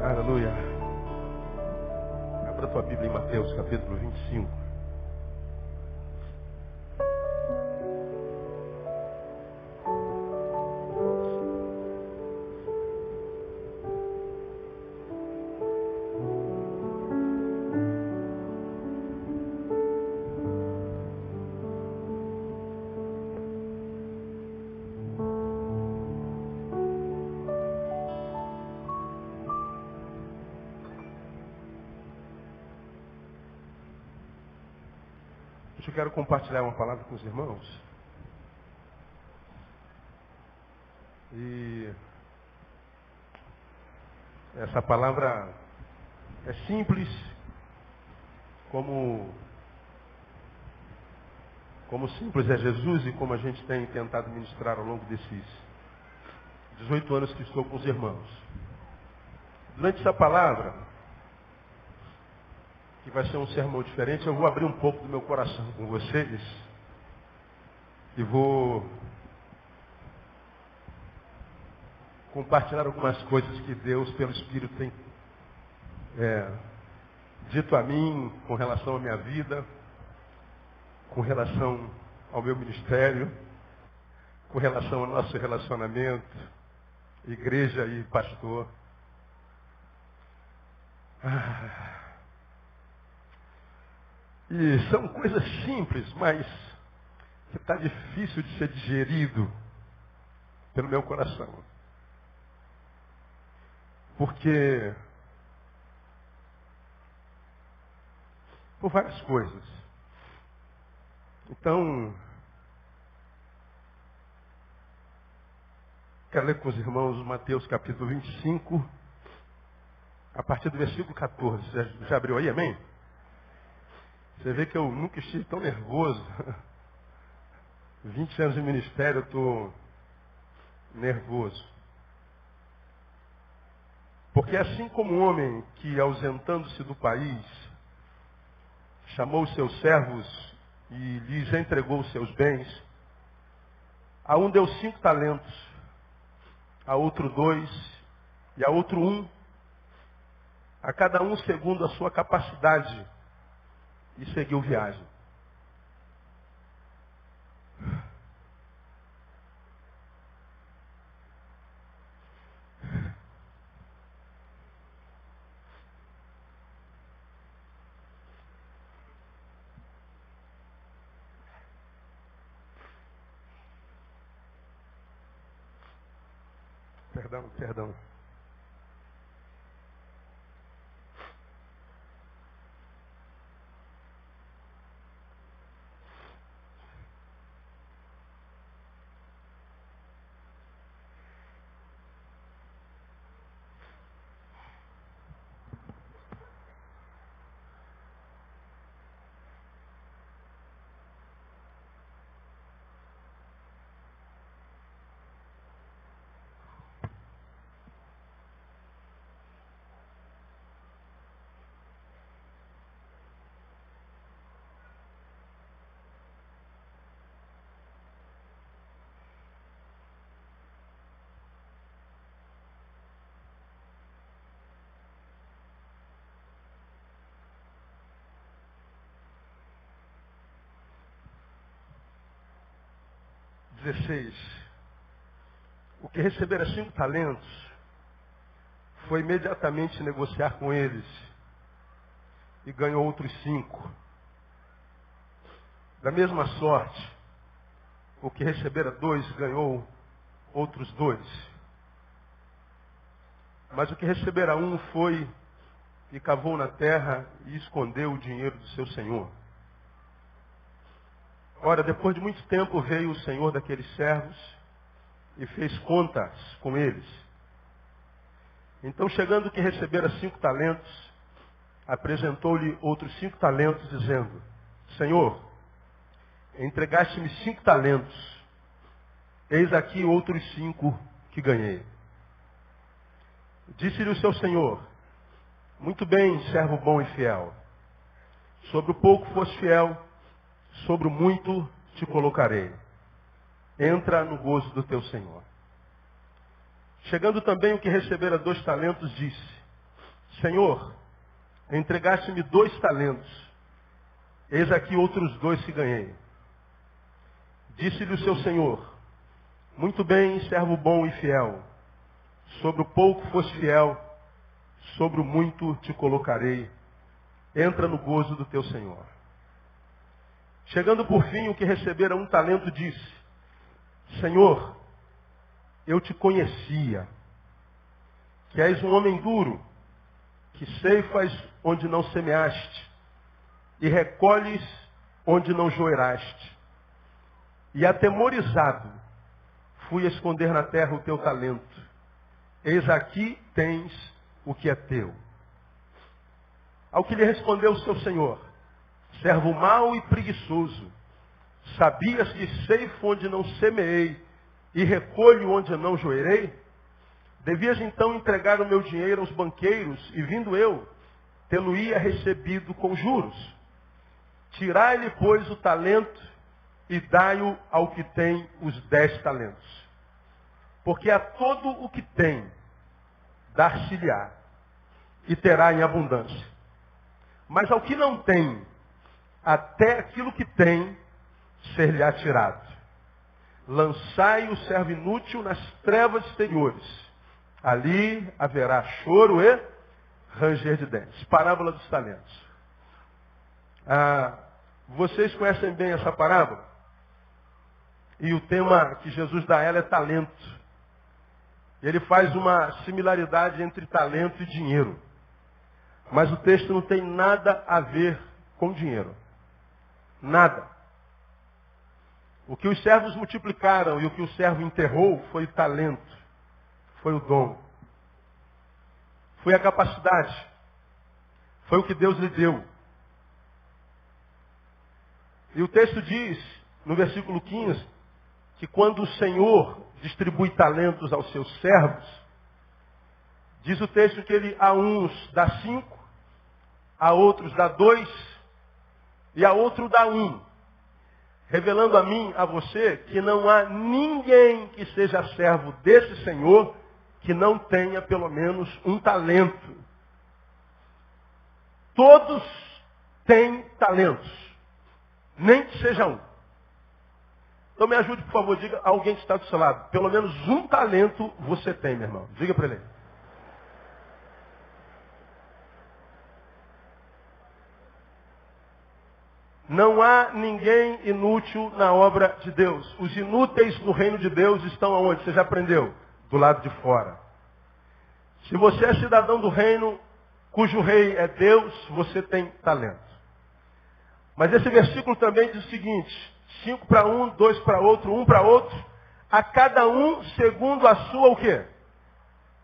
Aleluia. Abra tua Bíblia em Mateus, capítulo 25. Hoje eu quero compartilhar uma palavra com os irmãos. E essa palavra é simples, como simples é Jesus e como a gente tem tentado ministrar ao longo desses 18 anos que estou com os irmãos. Durante essa palavra, que vai ser um sermão diferente, eu vou abrir um pouco do meu coração com vocês e vou compartilhar algumas coisas que Deus, pelo Espírito, tem dito a mim com relação à minha vida, com relação ao meu ministério, com relação ao nosso relacionamento, igreja e pastor. E são coisas simples, mas que está difícil de ser digerido pelo meu coração. Porque, por várias coisas. Então, quero ler com os irmãos Mateus capítulo 25, a partir do versículo 14. Já abriu aí, amém? Você vê que eu nunca estive tão nervoso. 20 anos de ministério, eu estou nervoso. Porque assim como um homem que, ausentando-se do país, chamou os seus servos e lhes entregou os seus bens, a um deu 5 talentos, a outro 2 e a outro 1, a cada um segundo a sua capacidade, e seguiu viagem. Perdão. O que recebera 5 talentos foi imediatamente negociar com eles e ganhou outros 5. Da mesma sorte, o que recebera 2 ganhou outros 2. Mas o que recebera 1 foi e cavou na terra e escondeu o dinheiro do seu senhor. Ora, depois de muito tempo veio o senhor daqueles servos e fez contas com eles. Então, chegando o que recebera 5 talentos, apresentou-lhe outros 5 talentos, dizendo: Senhor, entregaste-me 5 talentos, eis aqui outros 5 que ganhei. Disse-lhe o seu senhor: Muito bem, servo bom e fiel. Sobre o pouco foste fiel, sobre o muito te colocarei. Entra no gozo do teu senhor. Chegando também o que recebera 2 talentos, disse: Senhor, entregaste-me 2 talentos. Eis aqui outros 2 que ganhei. Disse-lhe o seu senhor: muito bem, servo bom e fiel. Sobre o pouco foste fiel, sobre o muito te colocarei. Entra no gozo do teu senhor. Chegando por fim, o que recebera 1 talento disse: Senhor, eu te conhecia, que és um homem duro, que ceifas onde não semeaste, e recolhes onde não joeraste. E atemorizado, fui esconder na terra o teu talento. Eis aqui tens o que é teu. Ao que lhe respondeu o seu senhor: servo mau e preguiçoso, sabias que ceifo onde não semeei e recolho onde não joerei? Devias então entregar o meu dinheiro aos banqueiros, e vindo eu, tê-lo-ia recebido com juros. Tirai-lhe, pois, o talento e dai-o ao que tem os 10 talentos. Porque a todo o que tem, dar-se-lhe-á, e terá em abundância. Mas ao que não tem, até aquilo que tem, ser-lhe-á tirado. Lançai o servo inútil nas trevas exteriores. Ali haverá choro e ranger de dentes. Parábola dos talentos. Vocês conhecem bem essa parábola? E o tema que Jesus dá a ela é talento. Ele faz uma similaridade entre talento e dinheiro. Mas o texto não tem nada a ver com dinheiro. Nada. O que os servos multiplicaram e o que o servo enterrou foi o talento. Foi o dom. Foi a capacidade. Foi o que Deus lhe deu. E o texto diz, no versículo 15, que quando o Senhor distribui talentos aos seus servos, diz o texto que ele a uns dá 5, a outros dá 2 e a outro dá 1. Revelando a mim, a você, que não há ninguém que seja servo desse Senhor que não tenha pelo menos um talento. Todos têm talentos, nem que seja um. Então me ajude, por favor, diga a alguém que está do seu lado. Pelo menos um talento você tem, meu irmão. Diga para ele. Não há ninguém inútil na obra de Deus. Os inúteis no reino de Deus estão aonde? Você já aprendeu? Do lado de fora. Se você é cidadão do reino, cujo rei é Deus, você tem talento. Mas esse versículo também diz o seguinte: 5 para um, 2 para outro, 1 para outro, a cada um segundo a sua o quê?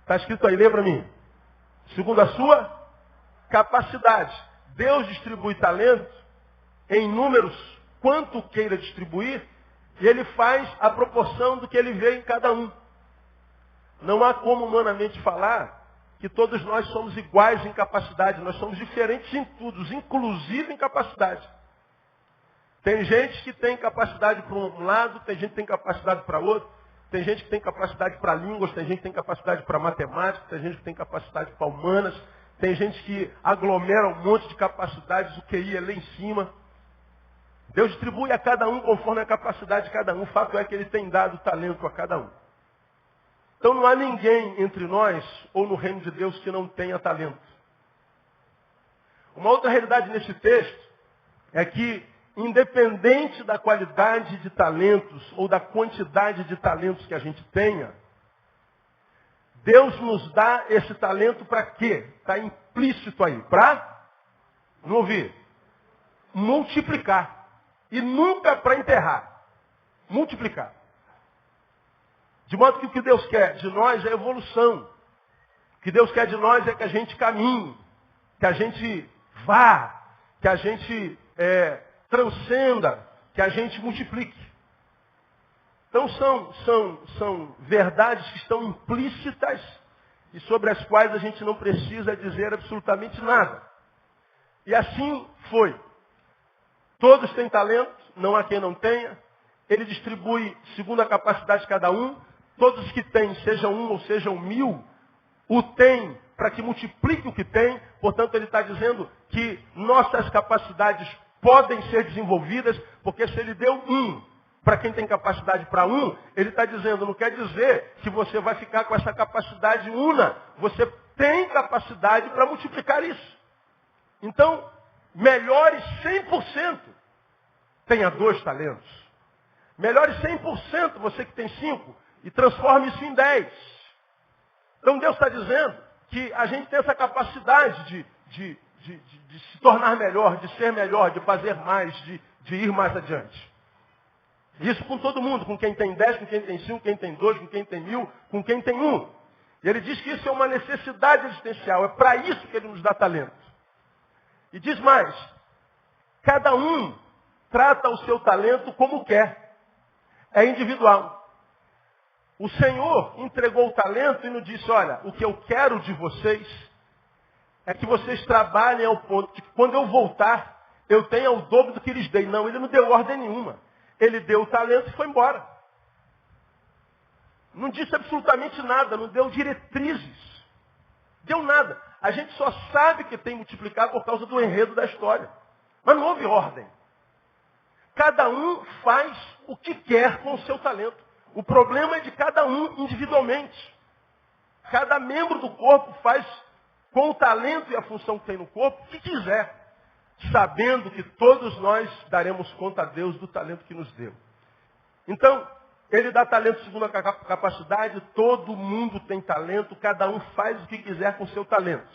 Está escrito aí, lembra mim? Segundo a sua capacidade. Deus distribui talento em números, quanto queira distribuir, e ele faz a proporção do que ele vê em cada um. Não há como humanamente falar que todos nós somos iguais em capacidade, nós somos diferentes em tudo, inclusive em capacidade. Tem gente que tem capacidade para um lado, tem gente que tem capacidade para outro, tem gente que tem capacidade para línguas, tem gente que tem capacidade para matemática, tem gente que tem capacidade para humanas, tem gente que aglomera um monte de capacidades, o QI é lá em cima. Deus distribui a cada um conforme a capacidade de cada um. O fato é que ele tem dado talento a cada um. Então não há ninguém entre nós ou no reino de Deus que não tenha talento. Uma outra realidade nesse texto é que, independente da qualidade de talentos ou da quantidade de talentos que a gente tenha, Deus nos dá esse talento para quê? Está implícito aí. Para, não ouvir, multiplicar. E nunca para enterrar. Multiplicar. De modo que o que Deus quer de nós é evolução. O que Deus quer de nós é que a gente caminhe, que a gente vá, que a gente transcenda, que a gente multiplique. Então são verdades que estão implícitas e sobre as quais a gente não precisa dizer absolutamente nada. E assim foi. Todos têm talento, não há quem não tenha. Ele distribui segundo a capacidade de cada um. Todos que têm, sejam 1 ou sejam 1000, o têm para que multiplique o que tem. Portanto, ele está dizendo que nossas capacidades podem ser desenvolvidas, porque se ele deu para quem tem capacidade para ele está dizendo, não quer dizer que você vai ficar com essa capacidade una. Você tem capacidade para multiplicar isso. Então, melhore 100%. Tenha 2 talentos. Melhore 100% você que tem 5 e transforme isso em 10. Então Deus está dizendo que a gente tem essa capacidade de se tornar melhor, de ser melhor, de fazer mais, de ir mais adiante. Isso com todo mundo, com quem tem 10, com quem tem 5, com quem tem 2, com quem tem 1000, com quem tem 1. E ele diz que isso é uma necessidade existencial, é para isso que ele nos dá talento. E diz mais, cada um trata o seu talento como quer. É individual. O Senhor entregou o talento e nos disse, olha, o que eu quero de vocês é que vocês trabalhem ao ponto de que quando eu voltar, eu tenha o dobro do que lhes dei. Não, ele não deu ordem nenhuma. Ele deu o talento e foi embora. Não disse absolutamente nada, não deu diretrizes. Deu nada. A gente só sabe que tem multiplicado por causa do enredo da história. Mas não houve ordem. Cada um faz o que quer com o seu talento. O problema é de cada um individualmente. Cada membro do corpo faz com o talento e a função que tem no corpo o que quiser. Sabendo que todos nós daremos conta a Deus do talento que nos deu. Então, ele dá talento segundo a capacidade, todo mundo tem talento, cada um faz o que quiser com o seu talento.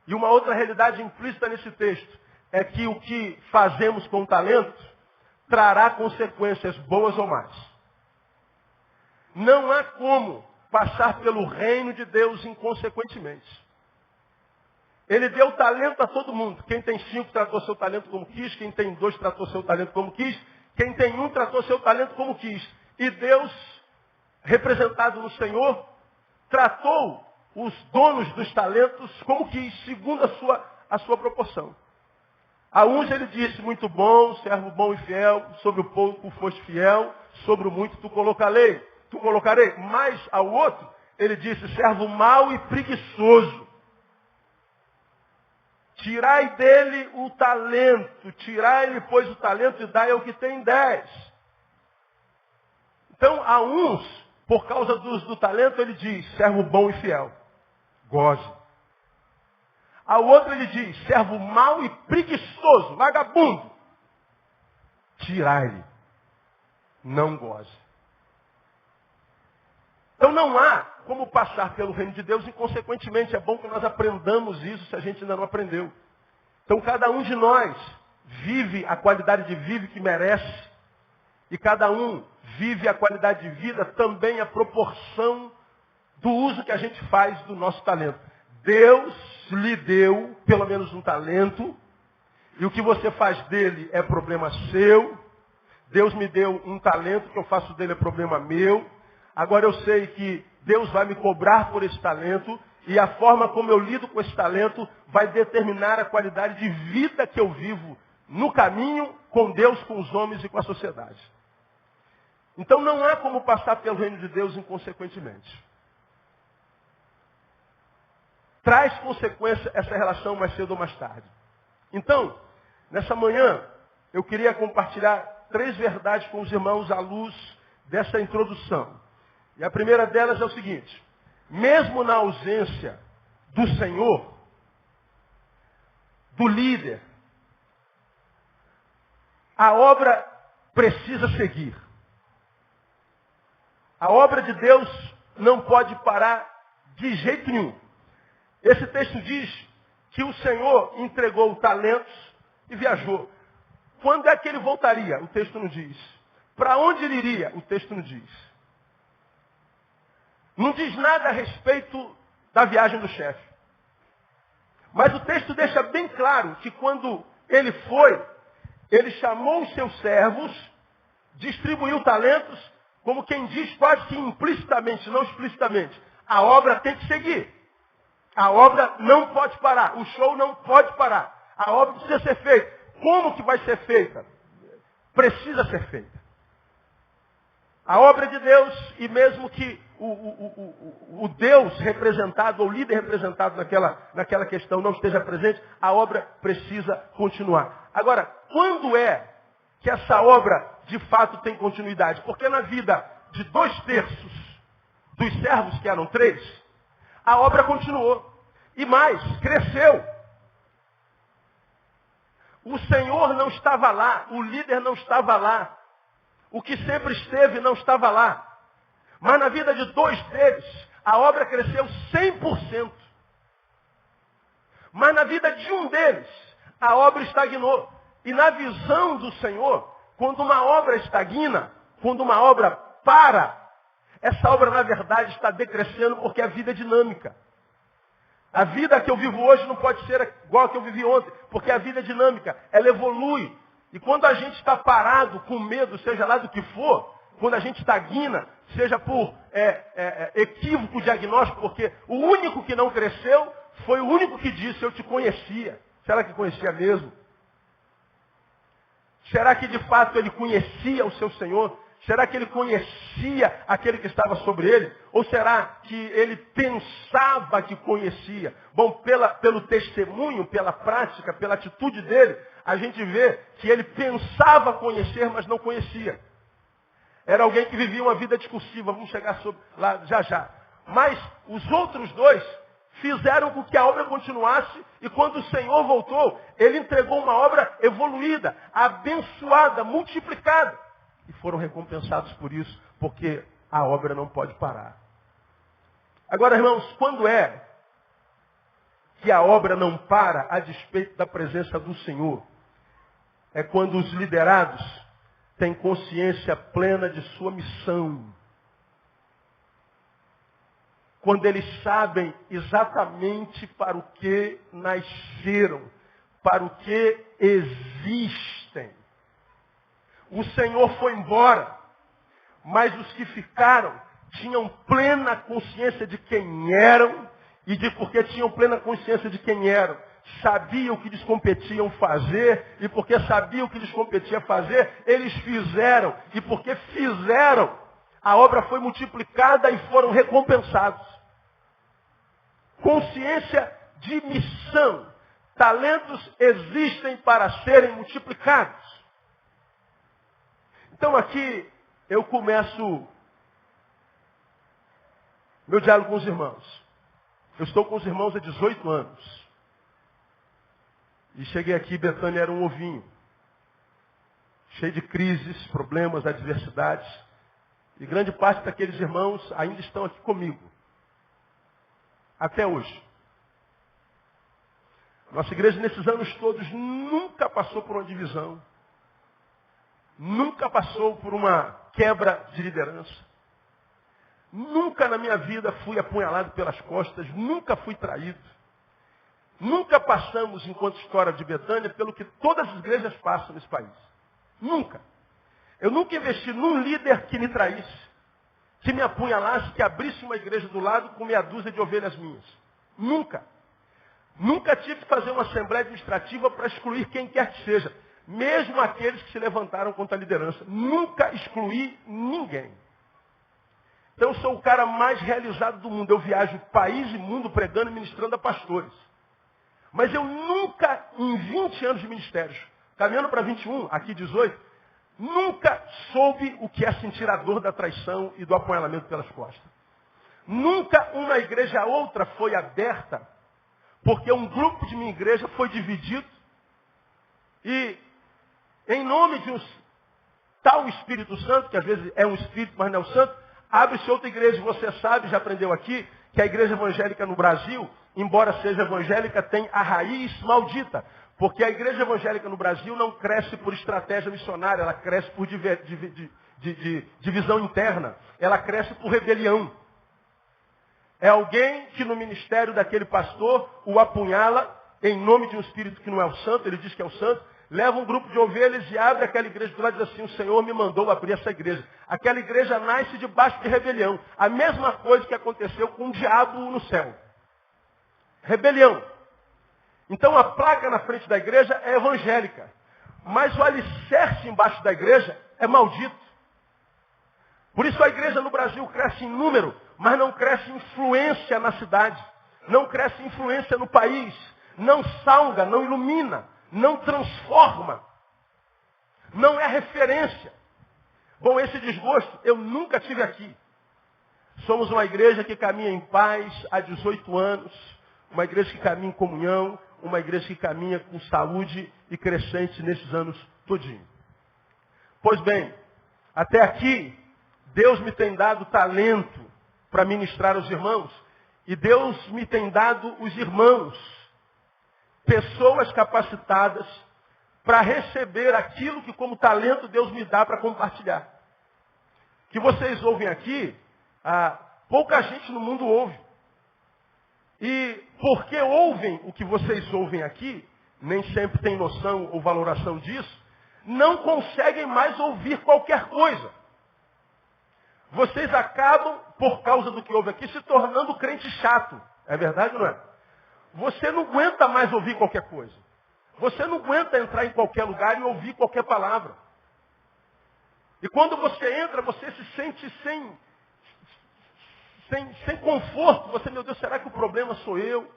E uma outra realidade implícita nesse texto é que o que fazemos com o talento trará consequências boas ou más. Não há como passar pelo reino de Deus inconsequentemente. Ele deu talento a todo mundo. Quem tem 5 tratou seu talento como quis, quem tem 2 tratou seu talento como quis, quem tem 1 tratou seu talento como quis. E Deus, representado no Senhor, tratou os donos dos talentos como quis, segundo a sua proporção. A uns ele disse, muito bom, servo bom e fiel, sobre o pouco foste fiel, sobre o muito tu colocarei. Mas ao outro, ele disse, servo mau e preguiçoso. Tirai dele o talento, tirai-lhe, pois, o talento e dai ao que tem 10. Então, a uns, por causa do talento, ele diz, servo bom e fiel, goze. Ao outro ele diz, servo mau e preguiçoso, vagabundo, tirai-lhe, não goze. Então não há como passar pelo reino de Deus inconsequentemente. É bom que nós aprendamos isso se a gente ainda não aprendeu. Então cada um de nós vive a qualidade de vida que merece. E cada um vive a qualidade de vida também à proporção do uso que a gente faz do nosso talento. Deus lhe deu pelo menos um talento. E o que você faz dele é problema seu. Deus me deu um talento, que eu faço dele é problema meu. Agora eu sei que Deus vai me cobrar por esse talento e a forma como eu lido com esse talento vai determinar a qualidade de vida que eu vivo no caminho com Deus, com os homens e com a sociedade. Então não há como passar pelo reino de Deus inconsequentemente. Traz consequência essa relação mais cedo ou mais tarde. Então, nessa manhã, eu queria compartilhar 3 verdades com os irmãos à luz dessa introdução. E a primeira delas é o seguinte, mesmo na ausência do Senhor, do líder, a obra precisa seguir. A obra de Deus não pode parar de jeito nenhum. Esse texto diz que o Senhor entregou talentos e viajou. Quando é que ele voltaria? O texto não diz. Para onde ele iria? O texto não diz. Não diz nada a respeito da viagem do chefe. Mas o texto deixa bem claro que quando ele foi, ele chamou os seus servos, distribuiu talentos, como quem diz quase que implicitamente, não explicitamente. A obra tem que seguir. A obra não pode parar. O show não pode parar. A obra precisa ser feita. Como que vai ser feita? Precisa ser feita. A obra de Deus, e mesmo que o Deus representado, ou o líder representado naquela questão não esteja presente, a obra precisa continuar. Agora, quando é que essa obra de fato tem continuidade? Porque na vida de 2/3 dos servos, que eram 3, a obra continuou. E mais, cresceu. O Senhor não estava lá, o líder não estava lá, o que sempre esteve não estava lá. Mas na vida de 2 deles, a obra cresceu 100%. Mas na vida de um deles, a obra estagnou. E na visão do Senhor, quando uma obra estagna, quando uma obra para, essa obra na verdade está decrescendo porque a vida é dinâmica. A vida que eu vivo hoje não pode ser igual a que eu vivi ontem, porque a vida é dinâmica, ela evolui. E quando a gente está parado, com medo, seja lá do que for, quando a gente estagna, seja por equívoco diagnóstico, porque o único que não cresceu foi o único que disse, eu te conhecia. Será que conhecia mesmo? Será que de fato ele conhecia o seu Senhor? Será que ele conhecia aquele que estava sobre ele? Ou será que ele pensava que conhecia? Bom, pelo testemunho, pela prática, pela atitude dele, a gente vê que ele pensava conhecer, mas não conhecia. Era alguém que vivia uma vida discursiva, vamos chegar lá já já. Mas os outros 2 fizeram com que a obra continuasse, e quando o Senhor voltou, ele entregou uma obra evoluída, abençoada, multiplicada. E foram recompensados por isso, porque a obra não pode parar. Agora, irmãos, quando é que a obra não para a despeito da presença do Senhor? É quando os liderados têm consciência plena de sua missão. Quando eles sabem exatamente para o que nasceram, para o que existem. O Senhor foi embora, mas os que ficaram tinham plena consciência de quem eram e de porque tinham plena consciência de quem eram. Sabiam o que lhes competiam fazer, e porque sabiam o que lhes competia fazer, eles fizeram. E porque fizeram, a obra foi multiplicada e foram recompensados. Consciência de missão. Talentos existem para serem multiplicados. Então aqui eu começo meu diálogo com os irmãos. Eu estou com os irmãos há 18 anos. E cheguei aqui, Betânia era um ovinho. Cheio de crises, problemas, adversidades. E grande parte daqueles irmãos ainda estão aqui comigo. Até hoje. Nossa igreja nesses anos todos nunca passou por uma divisão. Nunca passou por uma quebra de liderança. Nunca na minha vida fui apunhalado pelas costas. Nunca fui traído. Nunca passamos, enquanto história de Betânia, pelo que todas as igrejas passam nesse país. Nunca. Eu nunca investi num líder que me traísse, que me apunhalasse, que abrisse uma igreja do lado com meia dúzia de ovelhas minhas. Nunca. Nunca tive que fazer uma assembleia administrativa para excluir quem quer que seja. Mesmo aqueles que se levantaram contra a liderança. Nunca excluí ninguém. Então eu sou o cara mais realizado do mundo. Eu viajo país e mundo pregando e ministrando a pastores. Mas eu nunca, em 20 anos de ministérios, caminhando para 21, aqui 18, nunca soube o que é sentir a dor da traição e do apunhalamento pelas costas. Nunca uma igreja a outra foi aberta, porque um grupo de minha igreja foi dividido e, em nome de um tal Espírito Santo, que às vezes é um Espírito, mas não é o Santo, abre-se outra igreja. Você sabe, já aprendeu aqui, que a igreja evangélica no Brasil, embora seja evangélica, tem a raiz maldita. Porque a igreja evangélica no Brasil não cresce por estratégia missionária, ela cresce por divisão interna. Ela cresce por rebelião. É alguém que no ministério daquele pastor o apunhala em nome de um espírito que não é o santo, ele diz que é o santo, leva um grupo de ovelhas e abre aquela igreja do lado e diz assim, o Senhor me mandou abrir essa igreja. Aquela igreja nasce debaixo de rebelião. A mesma coisa que aconteceu com o diabo no céu. Rebelião. Então a placa na frente da igreja é evangélica. Mas o alicerce embaixo da igreja é maldito. Por isso a igreja no Brasil cresce em número, mas não cresce influência na cidade, não cresce influência no país, não salga, não ilumina, não transforma, não é referência. Bom, esse desgosto eu nunca tive aqui. Somos uma igreja que caminha em paz há 18 anos, uma igreja que caminha em comunhão, uma igreja que caminha com saúde e crescente nesses anos todinho. Pois bem, até aqui, Deus me tem dado talento para ministrar aos irmãos, e Deus me tem dado os irmãos, pessoas capacitadas para receber aquilo que como talento Deus me dá para compartilhar. Que vocês ouvem aqui, pouca gente no mundo ouve. E porque ouvem o que vocês ouvem aqui, nem sempre tem noção ou valoração disso, não conseguem mais ouvir qualquer coisa. Vocês acabam, por causa do que ouve aqui, se tornando crente chato. É verdade ou não é? Você não aguenta mais ouvir qualquer coisa. Você não aguenta entrar em qualquer lugar e ouvir qualquer palavra. E quando você entra, você se sente sem conforto. Você, meu Deus, será que o problema sou eu?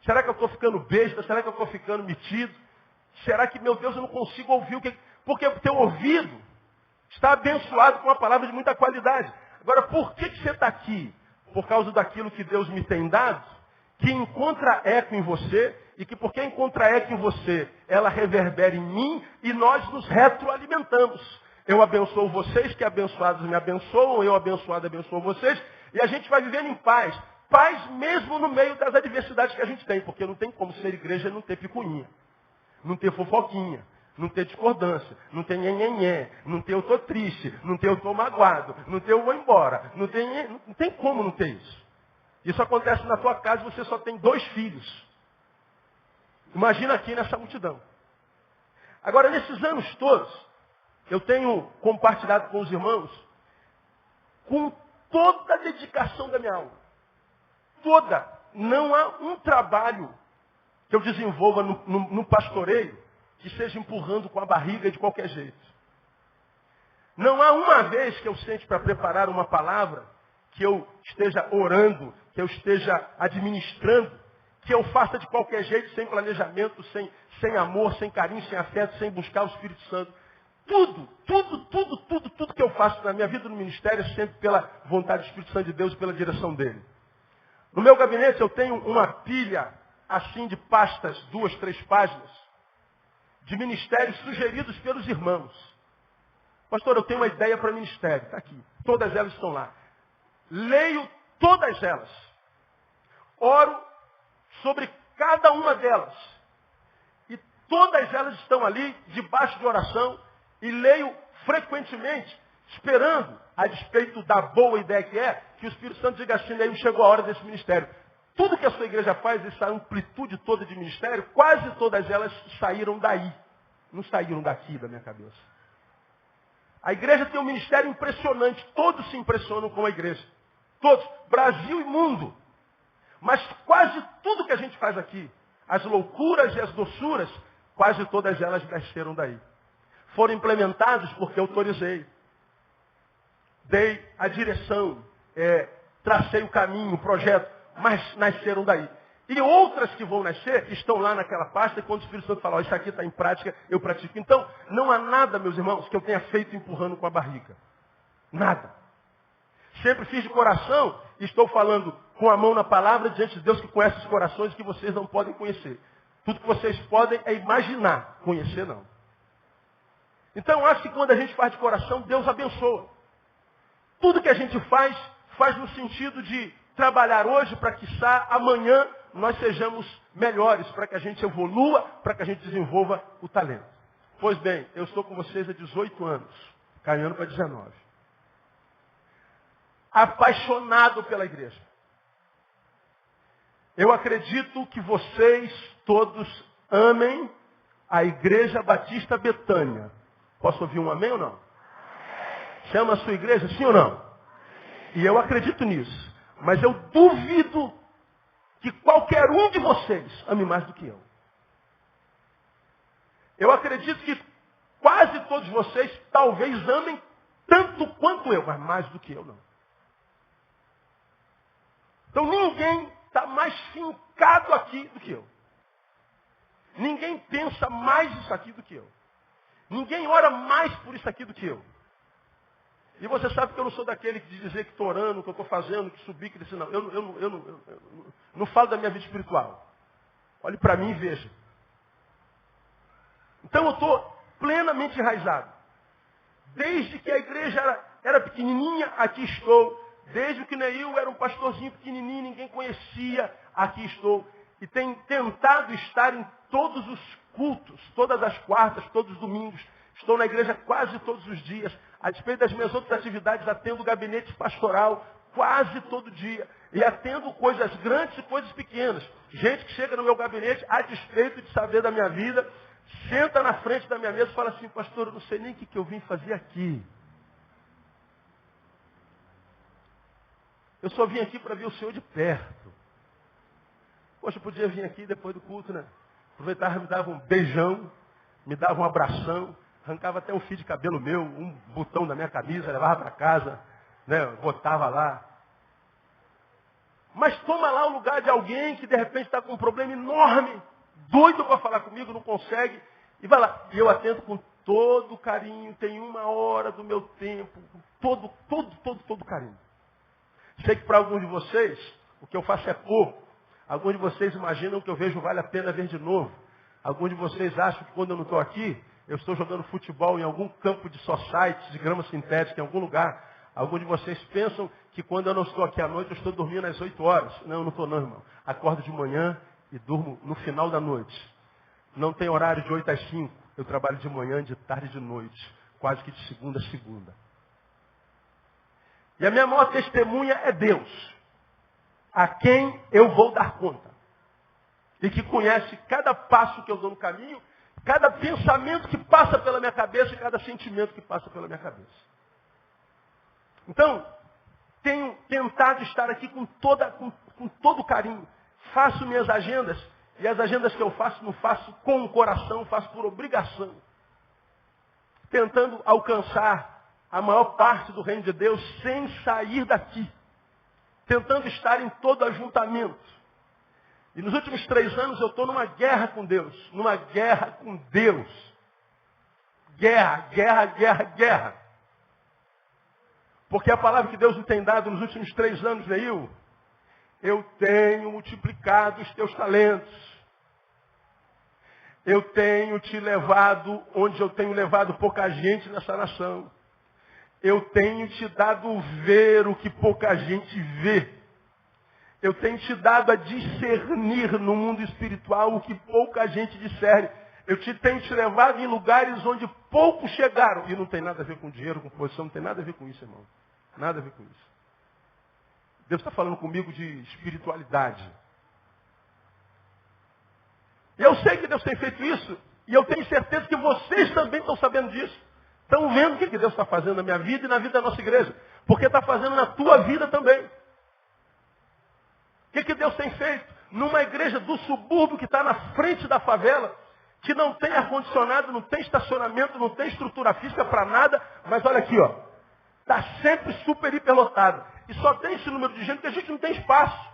Será que eu estou ficando besta? Será que eu estou ficando metido? Será que, meu Deus, eu não consigo ouvir o que... Porque o teu ouvido está abençoado com uma palavra de muita qualidade. Agora, por que você está aqui? Por causa daquilo que Deus me tem dado, que encontra eco em você, e que porque encontra eco em você, ela reverbera em mim, e nós nos retroalimentamos. Eu abençoo vocês, que abençoados me abençoam, eu abençoado abençoo vocês, e a gente vai vivendo em paz. Paz mesmo no meio das adversidades que a gente tem, porque não tem como ser igreja e não ter picuinha, não ter fofoquinha, não ter discordância, não ter nhenhenhé, não ter eu estou triste, não ter eu estou magoado, não ter eu vou embora, não tem como não ter isso. Isso acontece na tua casa e você só tem 2 filhos. Imagina aqui nessa multidão. Agora, nesses anos todos, eu tenho compartilhado com os irmãos com toda a dedicação da minha alma. Toda. Não há um trabalho que eu desenvolva no pastoreio que seja empurrando com a barriga de qualquer jeito. Não há uma vez que eu sente para preparar uma palavra, que eu esteja orando, que eu esteja administrando, que eu faça de qualquer jeito, sem planejamento, sem amor, sem carinho, sem afeto, sem buscar o Espírito Santo. Tudo que eu faço na minha vida no ministério é sempre pela vontade do Espírito Santo de Deus e pela direção dele. No meu gabinete eu tenho uma pilha assim de pastas, 2, 3 páginas, de ministérios sugeridos pelos irmãos. Pastor, eu tenho uma ideia para ministério. Está aqui. Todas elas estão lá. Leio todas elas. Oro sobre cada uma delas. E todas elas estão ali, debaixo de oração, e leio frequentemente, esperando, a despeito da boa ideia que o Espírito Santo diga assim, aí chegou a hora desse ministério. Tudo que a sua igreja faz, essa amplitude toda de ministério, quase todas elas saíram daí. Não saíram daqui da minha cabeça. A igreja tem um ministério impressionante. Todos se impressionam com a igreja. Todos. Brasil e mundo. Mas quase tudo que a gente faz aqui, as loucuras e as doçuras, quase todas elas nasceram daí. Foram implementados porque autorizei. Dei a direção, tracei o caminho, o projeto, mas nasceram daí. E outras que vão nascer estão lá naquela pasta e quando o Espírito Santo fala, isso aqui está em prática, eu pratico. Então, não há nada, meus irmãos, que eu tenha feito empurrando com a barriga. Nada. Sempre fiz de coração e estou falando com a mão na palavra diante de Deus que conhece os corações que vocês não podem conhecer. Tudo que vocês podem é imaginar, conhecer não. Então, acho que quando a gente faz de coração, Deus abençoa. Tudo que a gente faz no sentido de trabalhar hoje para que amanhã nós sejamos melhores, para que a gente evolua, para que a gente desenvolva o talento. Pois bem, eu estou com vocês há 18 anos, caminhando para 19. Apaixonado pela igreja. Eu acredito que vocês todos amem a Igreja Batista Betânia. Posso ouvir um amém ou não? Você ama a sua igreja, sim ou não? E eu acredito nisso. Mas eu duvido que qualquer um de vocês ame mais do que eu. Eu acredito que quase todos vocês talvez amem tanto quanto eu, mas mais do que eu não. Então ninguém está mais fincado aqui do que eu. Ninguém pensa mais isso aqui do que eu. Ninguém ora mais por isso aqui do que eu. E você sabe que eu não sou daquele que dizer que estou orando, que eu estou fazendo, que subi, que disse, não. Eu não falo da minha vida espiritual. Olhe para mim e veja. Então eu estou plenamente enraizado. Desde que a igreja era pequenininha, aqui estou. Desde que o Neil era um pastorzinho pequenininho, ninguém conhecia, aqui estou. E tenho tentado estar em todos os cultos, todas as quartas, todos os domingos. Estou na igreja quase todos os dias. A despeito das minhas outras atividades, atendo gabinete pastoral quase todo dia. E atendo coisas grandes e coisas pequenas. Gente que chega no meu gabinete, a despeito de saber da minha vida, senta na frente da minha mesa e fala assim, pastor, eu não sei nem o que eu vim fazer aqui. Eu só vim aqui para ver o senhor de perto. Poxa, eu podia vir aqui depois do culto, né? Aproveitava, me dava um beijão, me dava um abração, arrancava até um fio de cabelo meu, um botão da minha camisa, levava para casa, né? Botava lá. Mas toma lá o lugar de alguém que de repente está com um problema enorme, doido para falar comigo, não consegue, e vai lá. E eu atendo com todo carinho, tem 1 hora do meu tempo, com todo carinho. Sei que para alguns de vocês, o que eu faço é pouco. Alguns de vocês imaginam que eu vejo vale a pena ver de novo. Alguns de vocês acham que quando eu não estou aqui, eu estou jogando futebol em algum campo de society, de grama sintética, em algum lugar. Alguns de vocês pensam que quando eu não estou aqui à noite, eu estou dormindo às 8 horas. Não, eu não estou não, irmão. Acordo de manhã e durmo no final da noite. Não tem horário de 8 às 5. Eu trabalho de manhã, de tarde e de noite. Quase que de segunda a segunda. E a minha maior testemunha é Deus, a quem eu vou dar conta. E que conhece cada passo que eu dou no caminho, cada pensamento que passa pela minha cabeça e cada sentimento que passa pela minha cabeça. Então, tenho tentado estar aqui com todo carinho. Faço minhas agendas, e as agendas que eu faço, não faço com o coração, faço por obrigação. Tentando alcançar a maior parte do reino de Deus sem sair daqui. Tentando estar em todo ajuntamento. E nos últimos 3 anos eu estou numa guerra com Deus. Numa guerra com Deus. Guerra. Porque a palavra que Deus me tem dado nos últimos 3 anos, Neil, eu tenho multiplicado os teus talentos. Eu tenho te levado onde eu tenho levado pouca gente nessa nação. Eu tenho te dado ver o que pouca gente vê. Eu tenho te dado a discernir no mundo espiritual o que pouca gente discerne. Eu tenho te levado em lugares onde poucos chegaram. E não tem nada a ver com dinheiro, com posição, não tem nada a ver com isso, irmão. Nada a ver com isso. Deus está falando comigo de espiritualidade. E eu sei que Deus tem feito isso. E eu tenho certeza que vocês também estão sabendo disso. Estão vendo o que Deus está fazendo na minha vida e na vida da nossa igreja. Porque está fazendo na tua vida também. O que Deus tem feito? Numa igreja do subúrbio que está na frente da favela, que não tem ar-condicionado, não tem estacionamento, não tem estrutura física para nada, mas olha aqui, ó, está sempre super hiperlotado. E só tem esse número de gente porque a gente não tem espaço.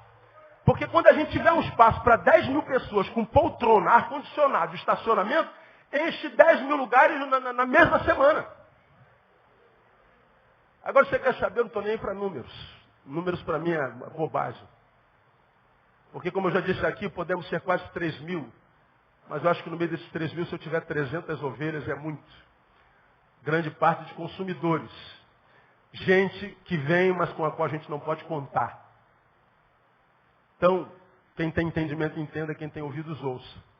Porque quando a gente tiver um espaço para 10 mil pessoas com poltrona, ar-condicionado, estacionamento, enche 10 mil lugares na mesma semana. Agora você quer saber, eu não estou nem aí para números. Números para mim é bobagem. Porque como eu já disse aqui, podemos ser quase 3 mil. Mas eu acho que no meio desses 3 mil, se eu tiver 300 ovelhas, é muito. Grande parte de consumidores. Gente que vem, mas com a qual a gente não pode contar. Então, quem tem entendimento, entenda. Quem tem ouvidos, ouça.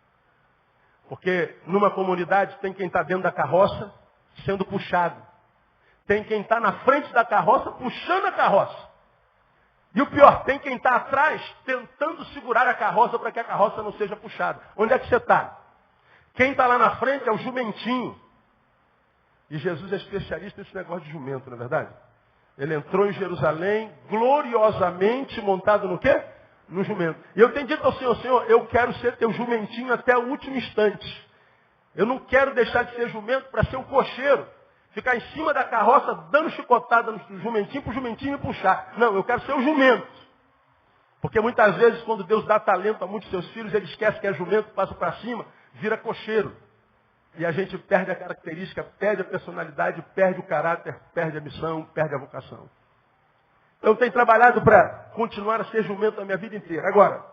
Porque numa comunidade tem quem está dentro da carroça sendo puxado. Tem quem está na frente da carroça puxando a carroça. E o pior, tem quem está atrás tentando segurar a carroça para que a carroça não seja puxada. Onde é que você está? Quem está lá na frente é o jumentinho. E Jesus é especialista nesse negócio de jumento, não é verdade? Ele entrou em Jerusalém gloriosamente montado no quê? No jumento. E eu tenho dito ao Senhor, Senhor, eu quero ser teu jumentinho até o último instante. Eu não quero deixar de ser jumento para ser o cocheiro. Ficar em cima da carroça, dando chicotada no jumentinho, para o jumentinho me puxar. Não, eu quero ser o jumento. Porque muitas vezes, quando Deus dá talento a muitos de seus filhos, ele esquece que é jumento, passa para cima, vira cocheiro. E a gente perde a característica, perde a personalidade, perde o caráter, perde a missão, perde a vocação. Então, eu tenho trabalhado para continuar a ser jumento a minha vida inteira. Agora,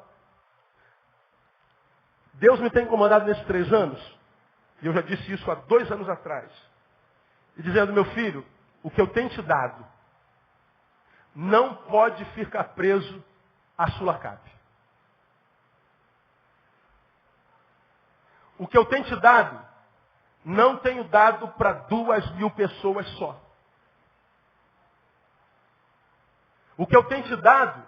Deus me tem incomodado nesses 3 anos, e eu já disse isso há 2 anos atrás, e dizendo, meu filho, o que eu tenho te dado não pode ficar preso à Sulacap. O que eu tenho te dado, não tenho dado para 2.000 pessoas só. O que eu tenho te dado,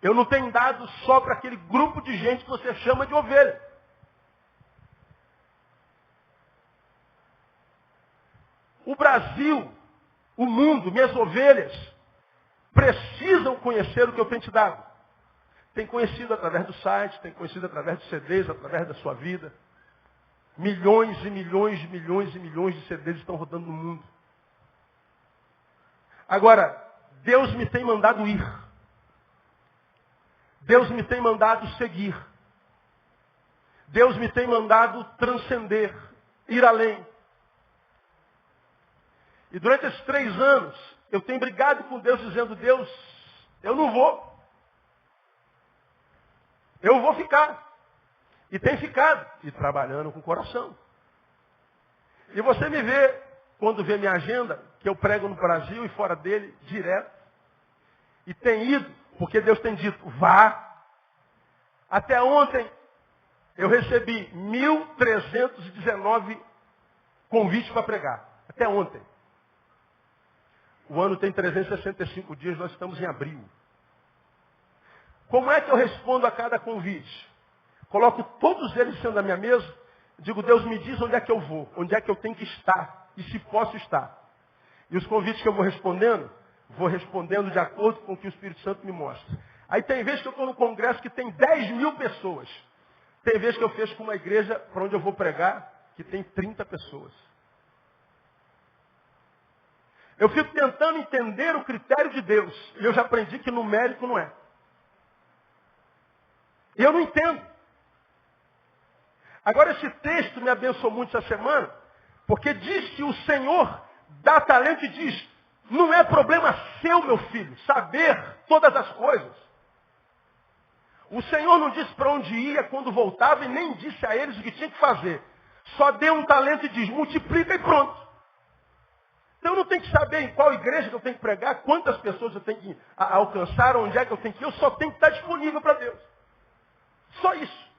eu não tenho dado só para aquele grupo de gente que você chama de ovelha. O Brasil, o mundo, minhas ovelhas, precisam conhecer o que eu tenho te dado. Tem conhecido através do site, tem conhecido através dos CDs, através da sua vida. Milhões e milhões e milhões e milhões de CDs estão rodando no mundo. Agora, Deus me tem mandado ir. Deus me tem mandado seguir. Deus me tem mandado transcender, ir além. E durante esses 3 anos, eu tenho brigado com Deus, dizendo, Deus, eu não vou. Eu vou ficar. E tem ficado. E trabalhando com o coração. E você me vê, quando vê minha agenda, que eu prego no Brasil e fora dele, direto. E tem ido, porque Deus tem dito, vá. Até ontem, eu recebi 1.319 convites para pregar. Até ontem. O ano tem 365 dias, nós estamos em abril. Como é que eu respondo a cada convite? Coloco todos eles sendo na minha mesa, digo, Deus me diz onde é que eu vou, onde é que eu tenho que estar, e se posso estar. E os convites que eu vou respondendo de acordo com o que o Espírito Santo me mostra. Aí tem vezes que eu estou no congresso que tem 10.000 pessoas. Tem vezes que eu fecho com uma igreja para onde eu vou pregar, que tem 30 pessoas. Eu fico tentando entender o critério de Deus. E eu já aprendi que numérico não é. E eu não entendo. Agora esse texto me abençoou muito essa semana, porque diz que o Senhor dá talento e diz, não é problema seu, meu filho, saber todas as coisas. O Senhor não disse para onde ia quando voltava e nem disse a eles o que tinha que fazer. Só deu um talento e diz, multiplica e pronto. Então eu não tenho que saber em qual igreja que eu tenho que pregar, quantas pessoas eu tenho que alcançar, onde é que eu tenho que ir, eu só tenho que estar disponível para Deus. Só isso.